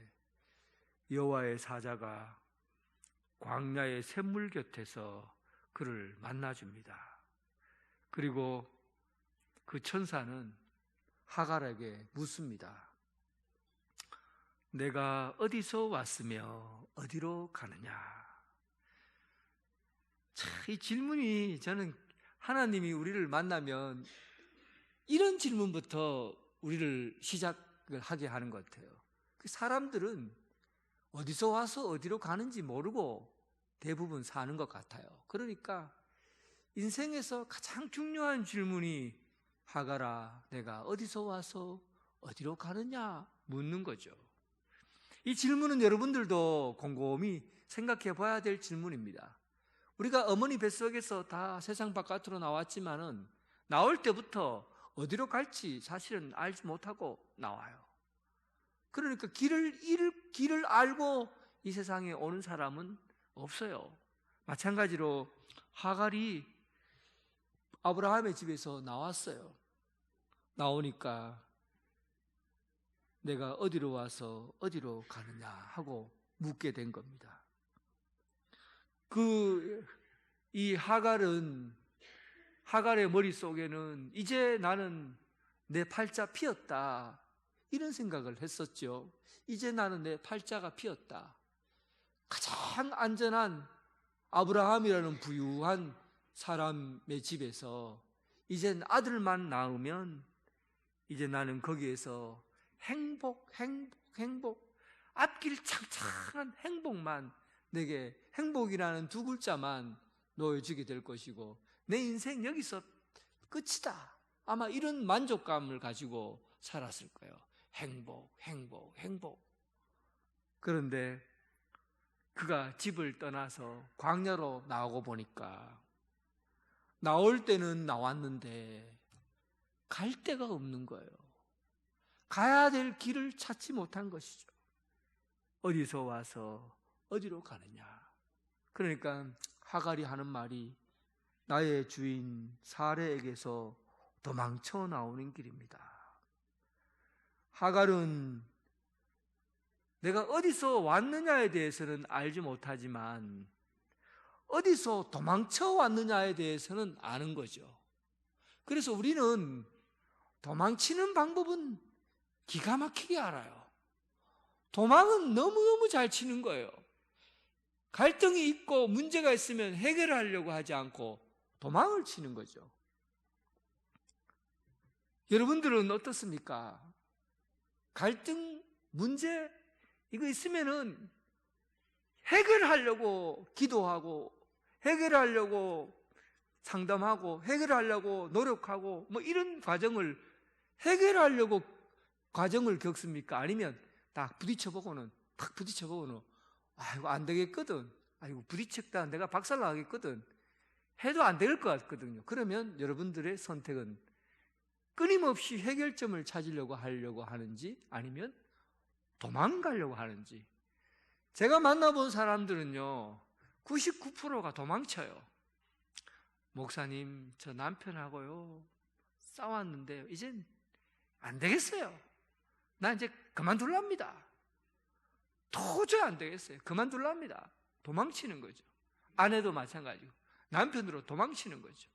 여호와의 사자가 광야의 샘물 곁에서 그를 만나줍니다. 그리고 그 천사는 하갈에게 묻습니다. 내가 어디서 왔으며 어디로 가느냐? 참, 이 질문이, 저는 하나님이 우리를 만나면 이런 질문부터 우리를 시작을 하게 하는 것 같아요. 사람들은 어디서 와서 어디로 가는지 모르고 대부분 사는 것 같아요. 그러니까 인생에서 가장 중요한 질문이 하갈아, 내가 어디서 와서 어디로 가느냐 묻는 거죠. 이 질문은 여러분들도 곰곰이 생각해 봐야 될 질문입니다. 우리가 어머니 뱃속에서 다 세상 바깥으로 나왔지만은 나올 때부터 어디로 갈지 사실은 알지 못하고 나와요. 그러니까 길을 알고 이 세상에 오는 사람은 없어요. 마찬가지로 하갈이 아브라함의 집에서 나왔어요. 나오니까 내가 어디로 와서 어디로 가느냐 하고 묻게 된 겁니다. 이 하갈의 머릿속에는 이제 나는 내 팔자 피었다, 이런 생각을 했었죠. 이제 나는 내 팔자가 피었다. 가장 안전한 아브라함이라는 부유한 사람의 집에서 이젠 아들만 낳으면 이제 나는 거기에서 행복, 앞길 창창한 행복만, 내게 행복이라는 두 글자만 놓여지게 될 것이고 내 인생 여기서 끝이다, 아마 이런 만족감을 가지고 살았을 거예요. 행복. 그런데 그가 집을 떠나서 광야로 나오고 보니까 나올 때는 나왔는데 갈 데가 없는 거예요. 가야 될 길을 찾지 못한 것이죠. 어디서 와서 어디로 가느냐. 그러니까 하갈이 하는 말이 나의 주인 사레에게서 도망쳐 나오는 길입니다. 하갈은 내가 어디서 왔느냐에 대해서는 알지 못하지만 어디서 도망쳐 왔느냐에 대해서는 아는 거죠. 그래서 우리는 도망치는 방법은 기가 막히게 알아요. 도망은 너무너무 잘 치는 거예요. 갈등이 있고 문제가 있으면 해결하려고 하지 않고 도망을 치는 거죠. 여러분들은 어떻습니까? 갈등, 문제 이거 있으면은 해결하려고 기도하고 해결하려고 상담하고 해결하려고 노력하고 뭐 이런 과정을 해결하려고 과정을 겪습니까? 아니면 딱 부딪혀보고는 아이고 안 되겠거든, 아이고 부딪혔다 내가 박살나겠거든 해도 안 될 것 같거든요. 그러면 여러분들의 선택은 끊임없이 해결점을 찾으려고 하는지 아니면 도망가려고 하는지. 제가 만나본 사람들은요, 99%가 도망쳐요. 목사님, 저 남편하고요 싸웠는데 이젠 안 되겠어요. 나 이제 그만둘랍니다. 도저히 안 되겠어요. 그만둘랍니다. 도망치는 거죠. 아내도 마찬가지고 남편으로 도망치는 거죠.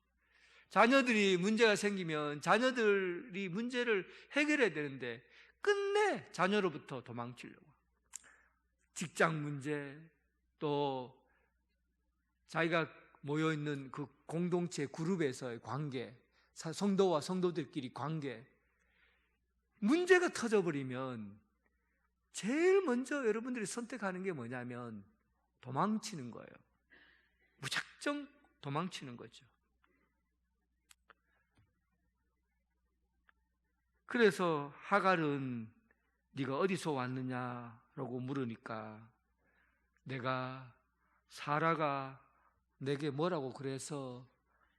자녀들이 문제가 생기면 자녀들이 문제를 해결해야 되는데 끝내 자녀로부터 도망치려고. 직장 문제, 또 자기가 모여있는 그 공동체 그룹에서의 관계, 성도와 성도들끼리 관계, 문제가 터져버리면 제일 먼저 여러분들이 선택하는 게 뭐냐면 도망치는 거예요. 무작정 도망치는 거죠. 그래서 하갈은 네가 어디서 왔느냐라고 물으니까 내가 사라가 내게 뭐라고 그래서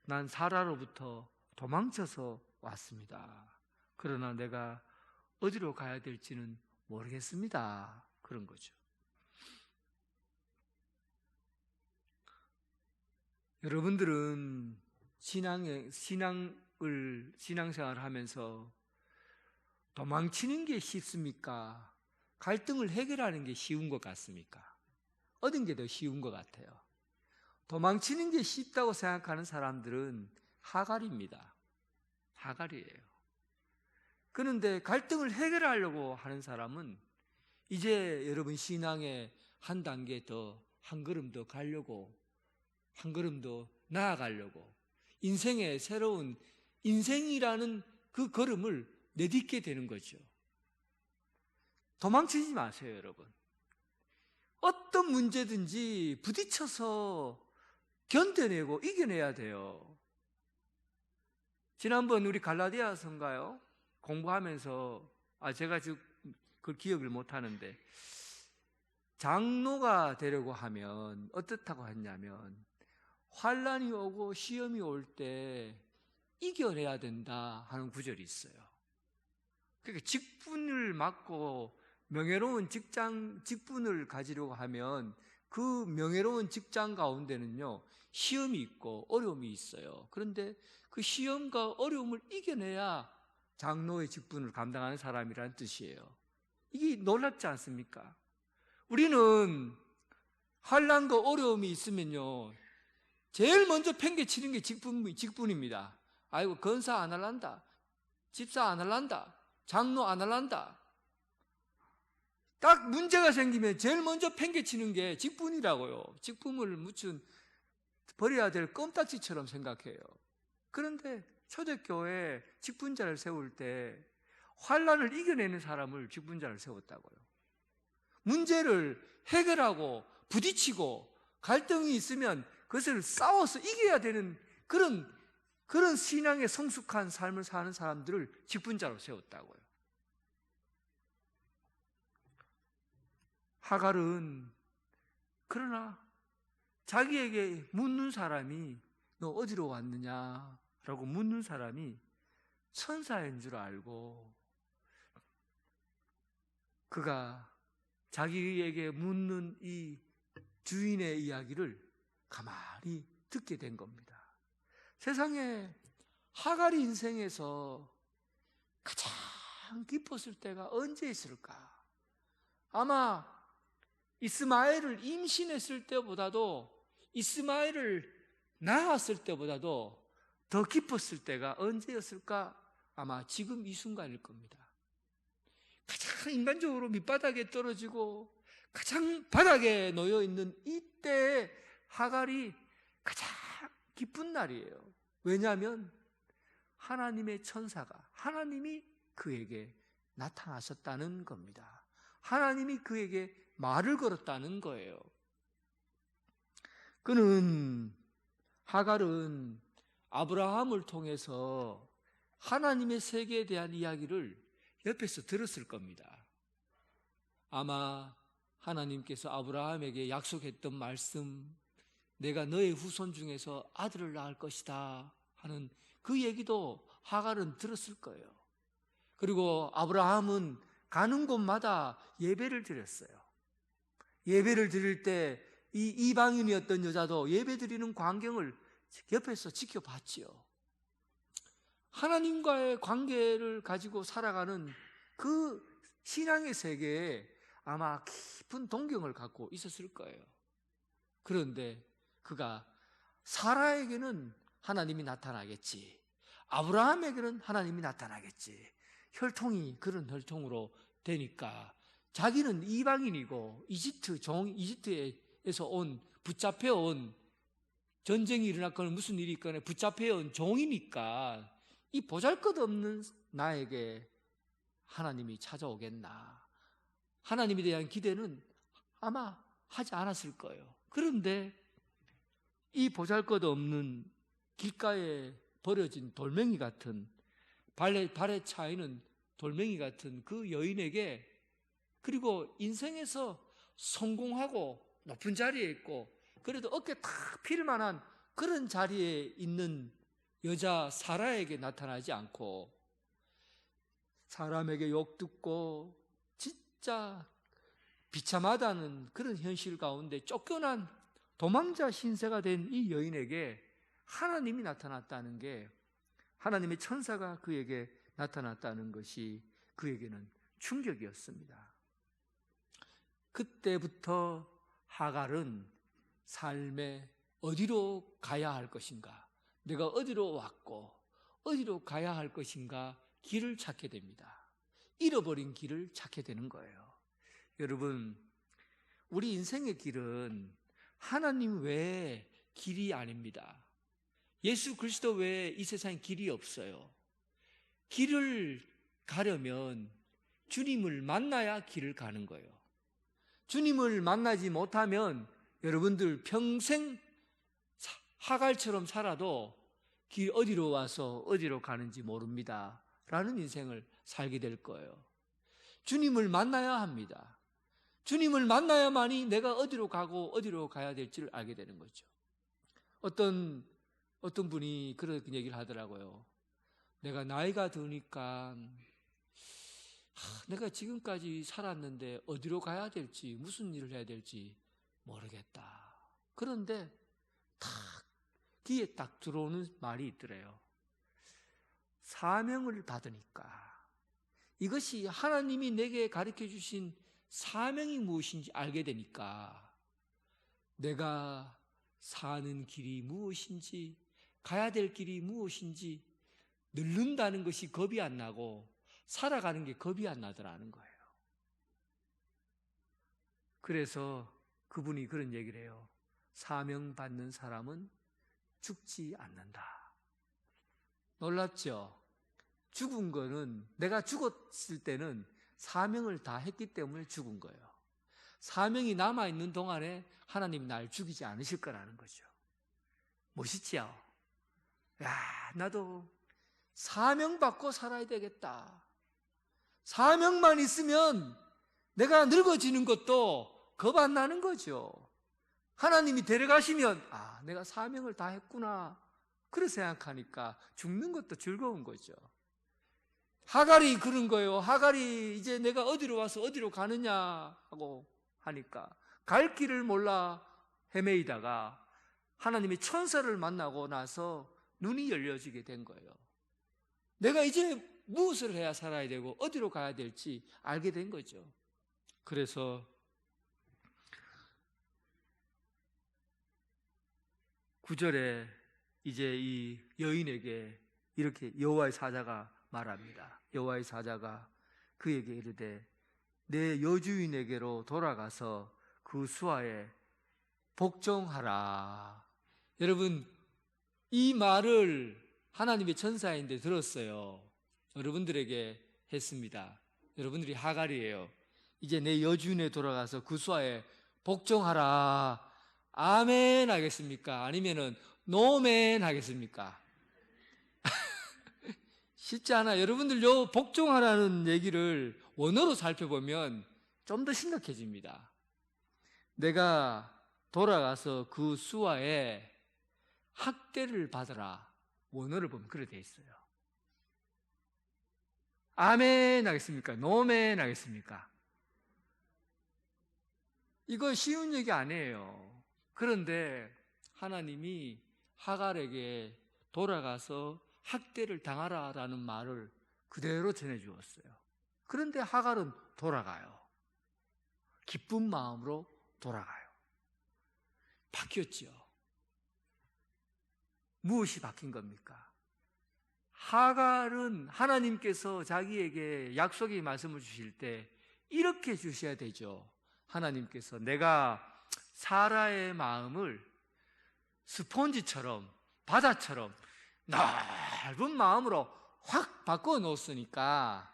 난 사라로부터 도망쳐서 왔습니다. 그러나 내가 어디로 가야 될지는 모르겠습니다. 그런 거죠. 여러분들은 신앙생활을 하면서 도망치는 게 쉽습니까? 갈등을 해결하는 게 쉬운 것 같습니까? 어떤 게 더 쉬운 것 같아요? 도망치는 게 쉽다고 생각하는 사람들은 하갈입니다. 하갈이에요. 그런데 갈등을 해결하려고 하는 사람은 이제 여러분 신앙에 한 단계 더, 한 걸음 더 가려고, 한 걸음 더 나아가려고, 인생의 새로운 인생이라는 그 걸음을 내딛게 되는 거죠. 도망치지 마세요, 여러분. 어떤 문제든지 부딪혀서 견뎌내고 이겨내야 돼요. 지난번 우리 갈라디아서인가요? 공부하면서 제가 지금 그걸 기억을 못하는데 장로가 되려고 하면 어떻다고 했냐면 환난이 오고 시험이 올 때 이겨내야 된다 하는 구절이 있어요. 그러니까 직분을 맡고 명예로운 직분을 가지려고 하면 그 명예로운 직장 가운데는요 시험이 있고 어려움이 있어요. 그런데 그 시험과 어려움을 이겨내야 장로의 직분을 감당하는 사람이라는 뜻이에요. 이게 놀랍지 않습니까? 우리는 환난과 어려움이 있으면요 제일 먼저 팽개치는 게 직분입니다. 아이고 건사 안 할란다, 집사 안 할란다, 장로 안 할란다. 딱 문제가 생기면 제일 먼저 팽개치는 게 직분이라고요. 직분을 무슨 버려야 될 껌딱지처럼 생각해요. 그런데 초대교회 직분자를 세울 때 환난을 이겨내는 사람을 직분자를 세웠다고요. 문제를 해결하고 부딪히고 갈등이 있으면 그것을 싸워서 이겨야 되는 그런 신앙에 성숙한 삶을 사는 사람들을 직분자로 세웠다고요. 하갈은 그러나 자기에게 묻는 사람이 너 어디로 왔느냐라고 묻는 사람이 천사인 줄 알고 그가 자기에게 묻는 이 주인의 이야기를 가만히 듣게 된 겁니다. 세상에 하갈이 인생에서 가장 기뻤을 때가 언제 있을까? 아마 이스마엘을 임신했을 때보다도 이스마엘을 낳았을 때보다도 더 기뻤을 때가 언제였을까? 아마 지금 이 순간일 겁니다. 가장 인간적으로 밑바닥에 떨어지고 가장 바닥에 놓여 있는 이때에 하갈이 가장 기쁜 날이에요. 왜냐하면 하나님의 천사가 하나님이 그에게 나타나셨다는 겁니다. 하나님이 그에게 말을 걸었다는 거예요. 하갈은 아브라함을 통해서 하나님의 세계에 대한 이야기를 옆에서 들었을 겁니다. 아마 하나님께서 아브라함에게 약속했던 말씀, 내가 너의 후손 중에서 아들을 낳을 것이다 하는 그 얘기도 하갈은 들었을 거예요. 그리고 아브라함은 가는 곳마다 예배를 드렸어요. 예배를 드릴 때 이 이방인이었던 여자도 예배 드리는 광경을 옆에서 지켜봤지요. 하나님과의 관계를 가지고 살아가는 그 신앙의 세계에 아마 깊은 동경을 갖고 있었을 거예요. 그런데 그가 사라에게는 하나님이 나타나겠지, 아브라함에게는 하나님이 나타나겠지, 혈통이 그런 혈통으로 되니까 자기는 이방인이고 이집트에서 붙잡혀온, 전쟁이 일어났거나 무슨 일이 있거나 붙잡혀온 종이니까 이 보잘것없는 나에게 하나님이 찾아오겠나, 하나님에 대한 기대는 아마 하지 않았을 거예요. 그런데 이 보잘것없는 길가에 버려진 돌멩이 같은, 발에 차이는 돌멩이 같은 그 여인에게, 그리고 인생에서 성공하고 높은 자리에 있고 그래도 어깨 탁 필 만한 그런 자리에 있는 여자 사라에게 나타나지 않고 사람에게 욕 듣고 진짜 비참하다는 그런 현실 가운데 쫓겨난 도망자 신세가 된 이 여인에게 하나님이 나타났다는 게, 하나님의 천사가 그에게 나타났다는 것이 그에게는 충격이었습니다. 그때부터 하갈은 삶에 어디로 가야 할 것인가, 내가 어디로 왔고 어디로 가야 할 것인가 길을 찾게 됩니다. 잃어버린 길을 찾게 되는 거예요. 여러분, 우리 인생의 길은 하나님 외에 길이 아닙니다. 예수 그리스도 외에 이 세상에 길이 없어요. 길을 가려면 주님을 만나야 길을 가는 거예요. 주님을 만나지 못하면 여러분들 평생 하갈처럼 살아도 길 어디로 와서 어디로 가는지 모릅니다 라는 인생을 살게 될 거예요. 주님을 만나야 합니다. 주님을 만나야만이 내가 어디로 가고 어디로 가야 될지를 알게 되는 거죠. 어떤 분이 그런 얘기를 하더라고요. 내가 나이가 드니까 내가 지금까지 살았는데 어디로 가야 될지, 무슨 일을 해야 될지 모르겠다. 그런데 귀에 딱 들어오는 말이 있더래요. 사명을 받으니까, 이것이 하나님이 내게 가르쳐 주신 사명이 무엇인지 알게 되니까 내가 사는 길이 무엇인지, 가야 될 길이 무엇인지 늙는다는 것이 겁이 안 나고 살아가는 게 겁이 안 나더라는 거예요. 그래서 그분이 그런 얘기를 해요. 사명받는 사람은 죽지 않는다. 놀랍죠? 죽은 거는, 내가 죽었을 때는 사명을 다 했기 때문에 죽은 거예요. 사명이 남아있는 동안에 하나님이 날 죽이지 않으실 거라는 거죠. 멋있지요? 야, 나도 사명받고 살아야 되겠다. 사명만 있으면 내가 늙어지는 것도 겁 안 나는 거죠. 하나님이 데려가시면 내가 사명을 다 했구나, 그렇게 생각하니까 죽는 것도 즐거운 거죠. 하갈이 그런 거예요. 하갈이 이제 내가 어디로 와서 어디로 가느냐 하고 하니까 갈 길을 몰라 헤매이다가 하나님의 천사를 만나고 나서 눈이 열려지게 된 거예요. 내가 이제 무엇을 해야 살아야 되고 어디로 가야 될지 알게 된 거죠. 그래서 9절에 이제 이 여인에게 이렇게 여호와의 사자가 말합니다. 여호와의 사자가 그에게 이르되 내 여주인에게로 돌아가서 그 수하에 복종하라. 여러분, 이 말을 하나님의 천사인데 들었어요. 여러분들에게 했습니다. 여러분들이 하갈이에요. 이제 내 여주인에 돌아가서 그 수하에 복종하라. 아멘 하겠습니까? 아니면은 노멘 하겠습니까? 쉽지 않아. 여러분들 요 복종하라는 얘기를 원어로 살펴보면 좀 더 심각해집니다. 내가 돌아가서 그 수하에 학대를 받으라. 원어를 보면 그렇게 돼 있어요. 아멘 하겠습니까? 노멘 하겠습니까? 이거 쉬운 얘기 아니에요. 그런데 하나님이 하갈에게 돌아가서 학대를 당하라라는 말을 그대로 전해주었어요. 그런데 하갈은 돌아가요. 기쁜 마음으로 돌아가요. 바뀌었죠. 무엇이 바뀐 겁니까? 하갈은 하나님께서 자기에게 약속의 말씀을 주실 때 이렇게 주셔야 되죠. 하나님께서 내가 사라의 마음을 스폰지처럼, 바다처럼 넓은 마음으로 확 바꿔 놓았으니까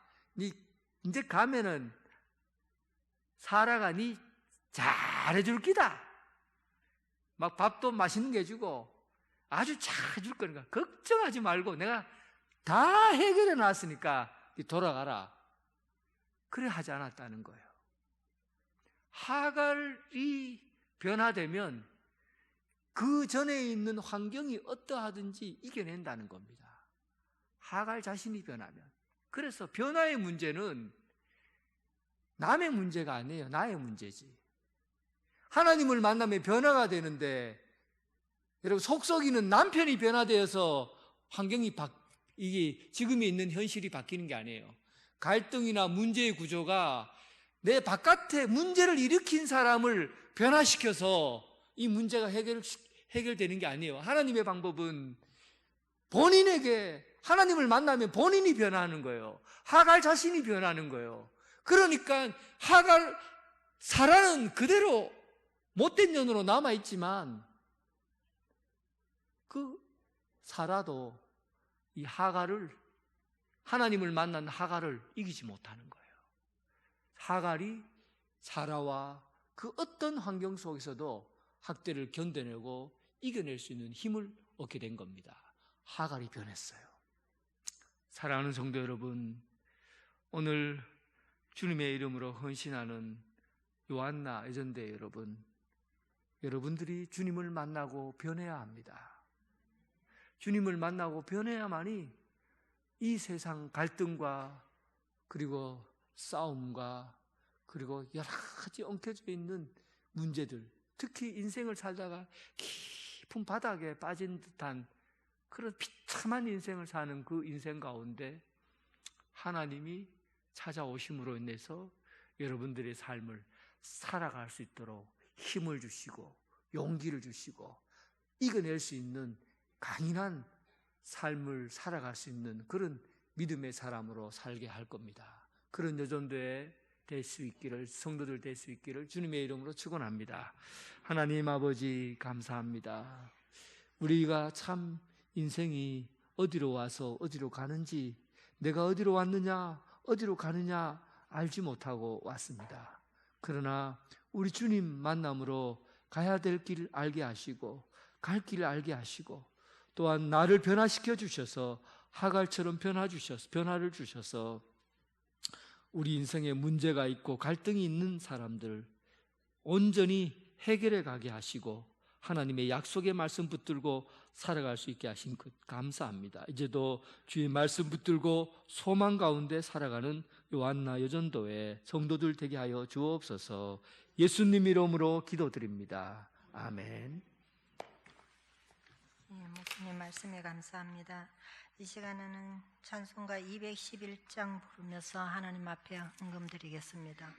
이제 가면은 사라가 니 잘해줄 기다. 막 밥도 맛있는 게 해주고 아주 잘해줄 거니까 걱정하지 말고 내가 다 해결해 놨으니까 돌아가라. 그래 하지 않았다는 거예요. 하갈이 변화되면 그 전에 있는 환경이 어떠하든지 이겨낸다는 겁니다. 하갈 자신이 변하면. 그래서 변화의 문제는 남의 문제가 아니에요. 나의 문제지. 하나님을 만나면 변화가 되는데 여러분 속썩이는 남편이 변화되어서 환경이 이게 지금에 있는 현실이 바뀌는 게 아니에요. 갈등이나 문제의 구조가 내 바깥에 문제를 일으킨 사람을 변화시켜서 이 문제가 해결되는 게 아니에요. 하나님의 방법은 본인에게 하나님을 만나면 본인이 변화하는 거예요. 하갈 자신이 변하는 거예요. 그러니까 사라는 그대로 못된 년으로 남아있지만 그 사라도 이 하나님을 만난 하갈을 이기지 못하는 거예요. 하갈이 사라와 그 어떤 환경 속에서도 학대를 견뎌내고 이겨낼 수 있는 힘을 얻게 된 겁니다. 하갈이 변했어요. 사랑하는 성도 여러분, 오늘 주님의 이름으로 헌신하는 요한나 예전대 여러분들이 주님을 만나고 변해야 합니다. 주님을 만나고 변해야만이 이 세상 갈등과 그리고 싸움과 그리고 여러 가지 엉켜져 있는 문제들, 특히 인생을 살다가 깊은 바닥에 빠진 듯한 그런 비참한 인생을 사는 그 인생 가운데 하나님이 찾아오심으로 인해서 여러분들의 삶을 살아갈 수 있도록 힘을 주시고 용기를 주시고 이겨낼 수 있는 강인한 삶을 살아갈 수 있는 그런 믿음의 사람으로 살게 할 겁니다. 그런 여전도에 될 수 있기를, 성도들 될 수 있기를 주님의 이름으로 축원합니다. 하나님 아버지 감사합니다. 우리가 참 인생이 어디로 와서 어디로 가는지, 내가 어디로 왔느냐 어디로 가느냐 알지 못하고 왔습니다. 그러나 우리 주님 만남으로 가야 될 길을 알게 하시고 갈 길을 알게 하시고 또한 나를 변화시켜 주셔서 하갈처럼 변화를 주셔서 우리 인생에 문제가 있고 갈등이 있는 사람들 온전히 해결해 가게 하시고 하나님의 약속의 말씀 붙들고 살아갈 수 있게 하신 것 감사합니다. 이제도 주의 말씀 붙들고 소망 가운데 살아가는 요한나 여전도의 성도들 되게 하여 주옵소서. 예수님 이름으로 기도드립니다. 아멘. 목사님 말씀에 감사합니다. 이 시간에는 찬송가 211장 부르면서 하나님 앞에 헌금 드리겠습니다.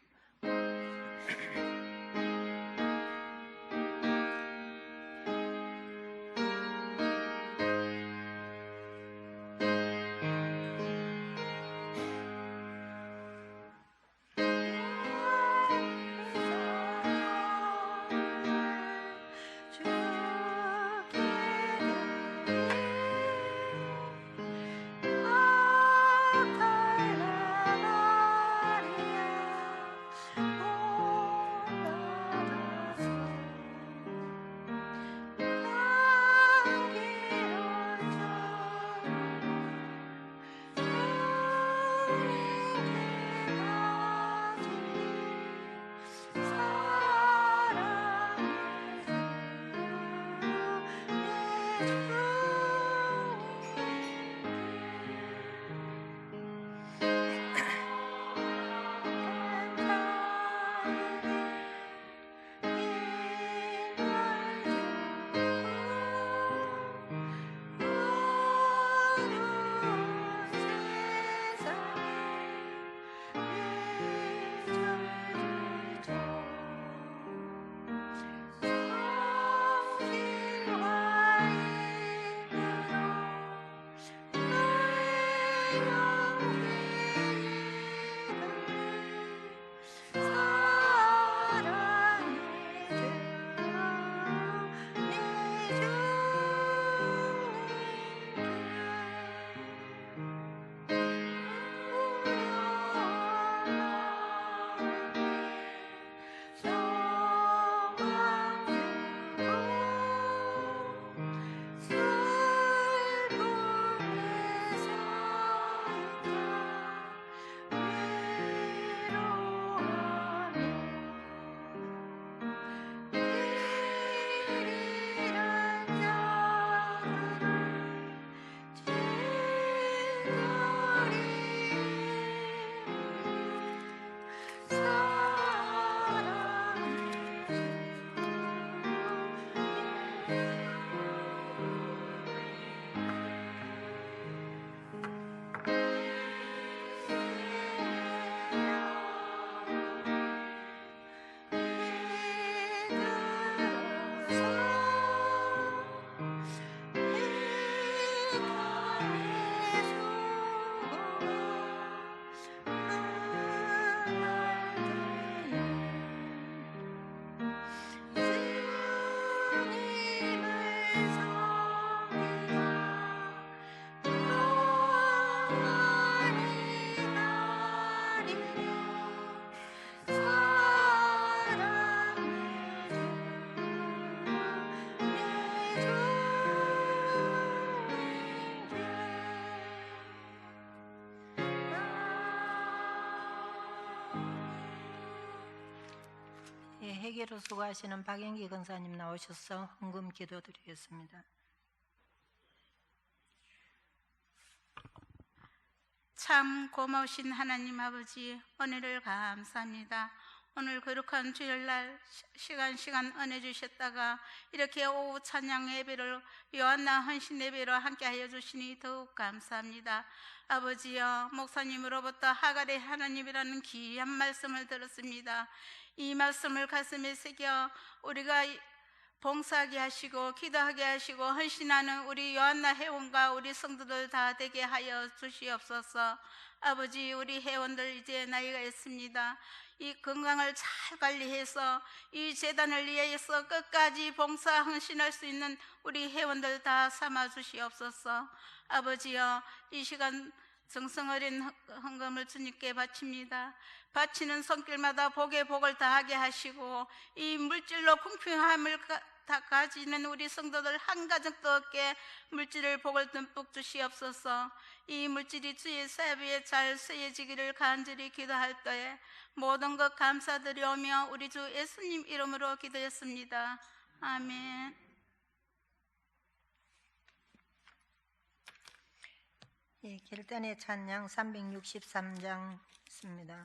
회개로 수고하시는 박영기 권사님 나오셔서 헌금 기도드리겠습니다. 참 고마우신 하나님 아버지, 은혜를 감사합니다. 오늘 거룩한 주일날 시간 은혜 주셨다가 이렇게 오후 찬양 예배를 요한나 헌신 예배로 함께하여 주시니 더욱 감사합니다. 아버지여, 목사님으로부터 하갈의 하나님이라는 귀한 말씀을 들었습니다. 이 말씀을 가슴에 새겨 우리가 봉사하게 하시고 기도하게 하시고 헌신하는 우리 요한나 회원과 우리 성도들 다 되게 하여 주시옵소서. 아버지, 우리 회원들 이제 나이가 있습니다. 이 건강을 잘 관리해서 이 재단을 위해서 끝까지 봉사 헌신할 수 있는 우리 회원들 다 삼아 주시옵소서. 아버지여, 이 시간 정성 어린 헌금을 주님께 바칩니다. 바치는 손길마다 복에 복을 다하게 하시고 이 물질로 궁핍함을 다 가지는 우리 성도들 한 가정도 없게 물질을 복을 듬뿍 주시옵소서. 이 물질이 주의 사업에 잘 쓰여지기를 간절히 기도할 때에 모든 것 감사드리오며 우리 주 예수님 이름으로 기도했습니다. 아멘. 예, 결단의 찬양 363장 있습니다.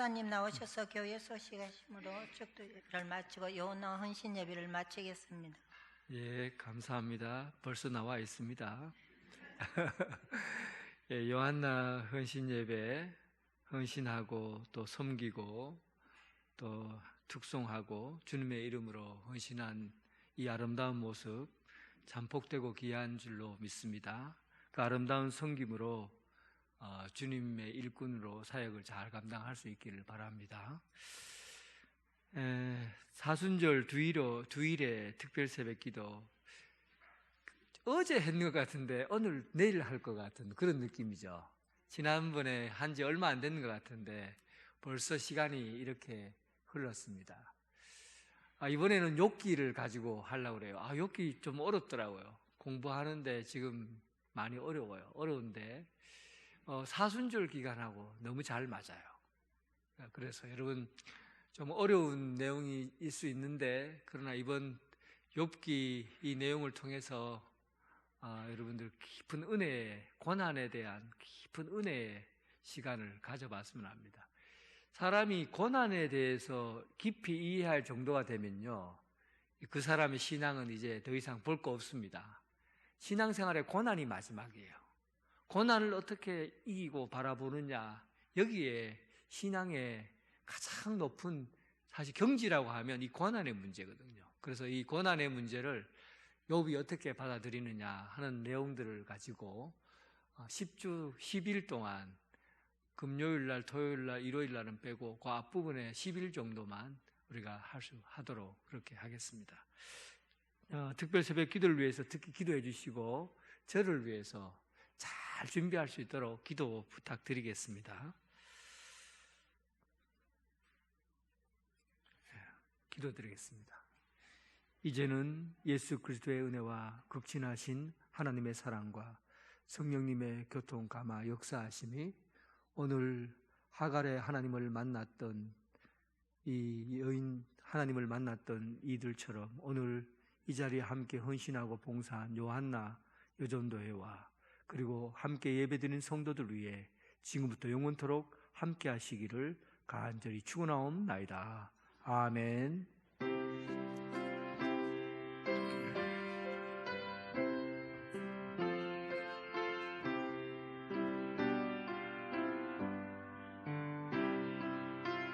목사님 나오셔서 교회 소식하심으로 축도를 마치고 요한나 헌신 예배를 마치겠습니다. 예, 감사합니다. 벌써 나와 있습니다. 예, 요한나 헌신 예배 헌신하고 또 섬기고 또 특송하고 주님의 이름으로 헌신한 이 아름다운 모습 참 복되고 귀한 줄로 믿습니다. 그 아름다운 섬김으로 주님의 일꾼으로 사역을 잘 감당할 수 있기를 바랍니다. 사순절 두일의 특별 새벽 기도 어제 했는 것 같은데 오늘 내일 할 것 같은 그런 느낌이죠. 지난번에 한 지 얼마 안 된 것 같은데 벌써 시간이 이렇게 흘렀습니다. 이번에는 욥기를 가지고 하려고 그래요. 욥기 좀 어렵더라고요. 공부하는데 지금 많이 어려워요. 어려운데 사순절 기간하고 너무 잘 맞아요. 그래서 여러분 좀 어려운 내용일 수 있는데 그러나 이번 욥기 이 내용을 통해서 여러분들 깊은 은혜의 고난에 대한 깊은 은혜의 시간을 가져봤으면 합니다. 사람이 고난에 대해서 깊이 이해할 정도가 되면요, 그 사람의 신앙은 이제 더 이상 볼 거 없습니다. 신앙생활의 고난이 마지막이에요. 고난을 어떻게 이기고 바라보느냐, 여기에 신앙의 가장 높은 사실 경지라고 하면 이 고난의 문제거든요. 그래서 이 고난의 문제를 욥이 어떻게 받아들이느냐 하는 내용들을 가지고 10주 10일 동안 금요일날, 토요일날, 일요일날은 빼고 그 앞부분에 10일 정도만 우리가 하도록 그렇게 하겠습니다. 특별 새벽 기도를 위해서 특히 기도해 주시고 저를 위해서 잘 준비할 수 있도록 기도 부탁드리겠습니다. 기도드리겠습니다. 이제는 예수 그리스도의 은혜와 극진하신 하나님의 사랑과 성령님의 교통 감화 역사하심이 오늘 하갈의 하나님을 만났던 이 여인 하나님을 만났던 이들처럼 오늘 이 자리에 함께 헌신하고 봉사한 요한나 여전도회와 그리고 함께 예배드린 성도들 위해 지금부터 영원토록 함께 하시기를 간절히 축원하옵나이다. 아멘.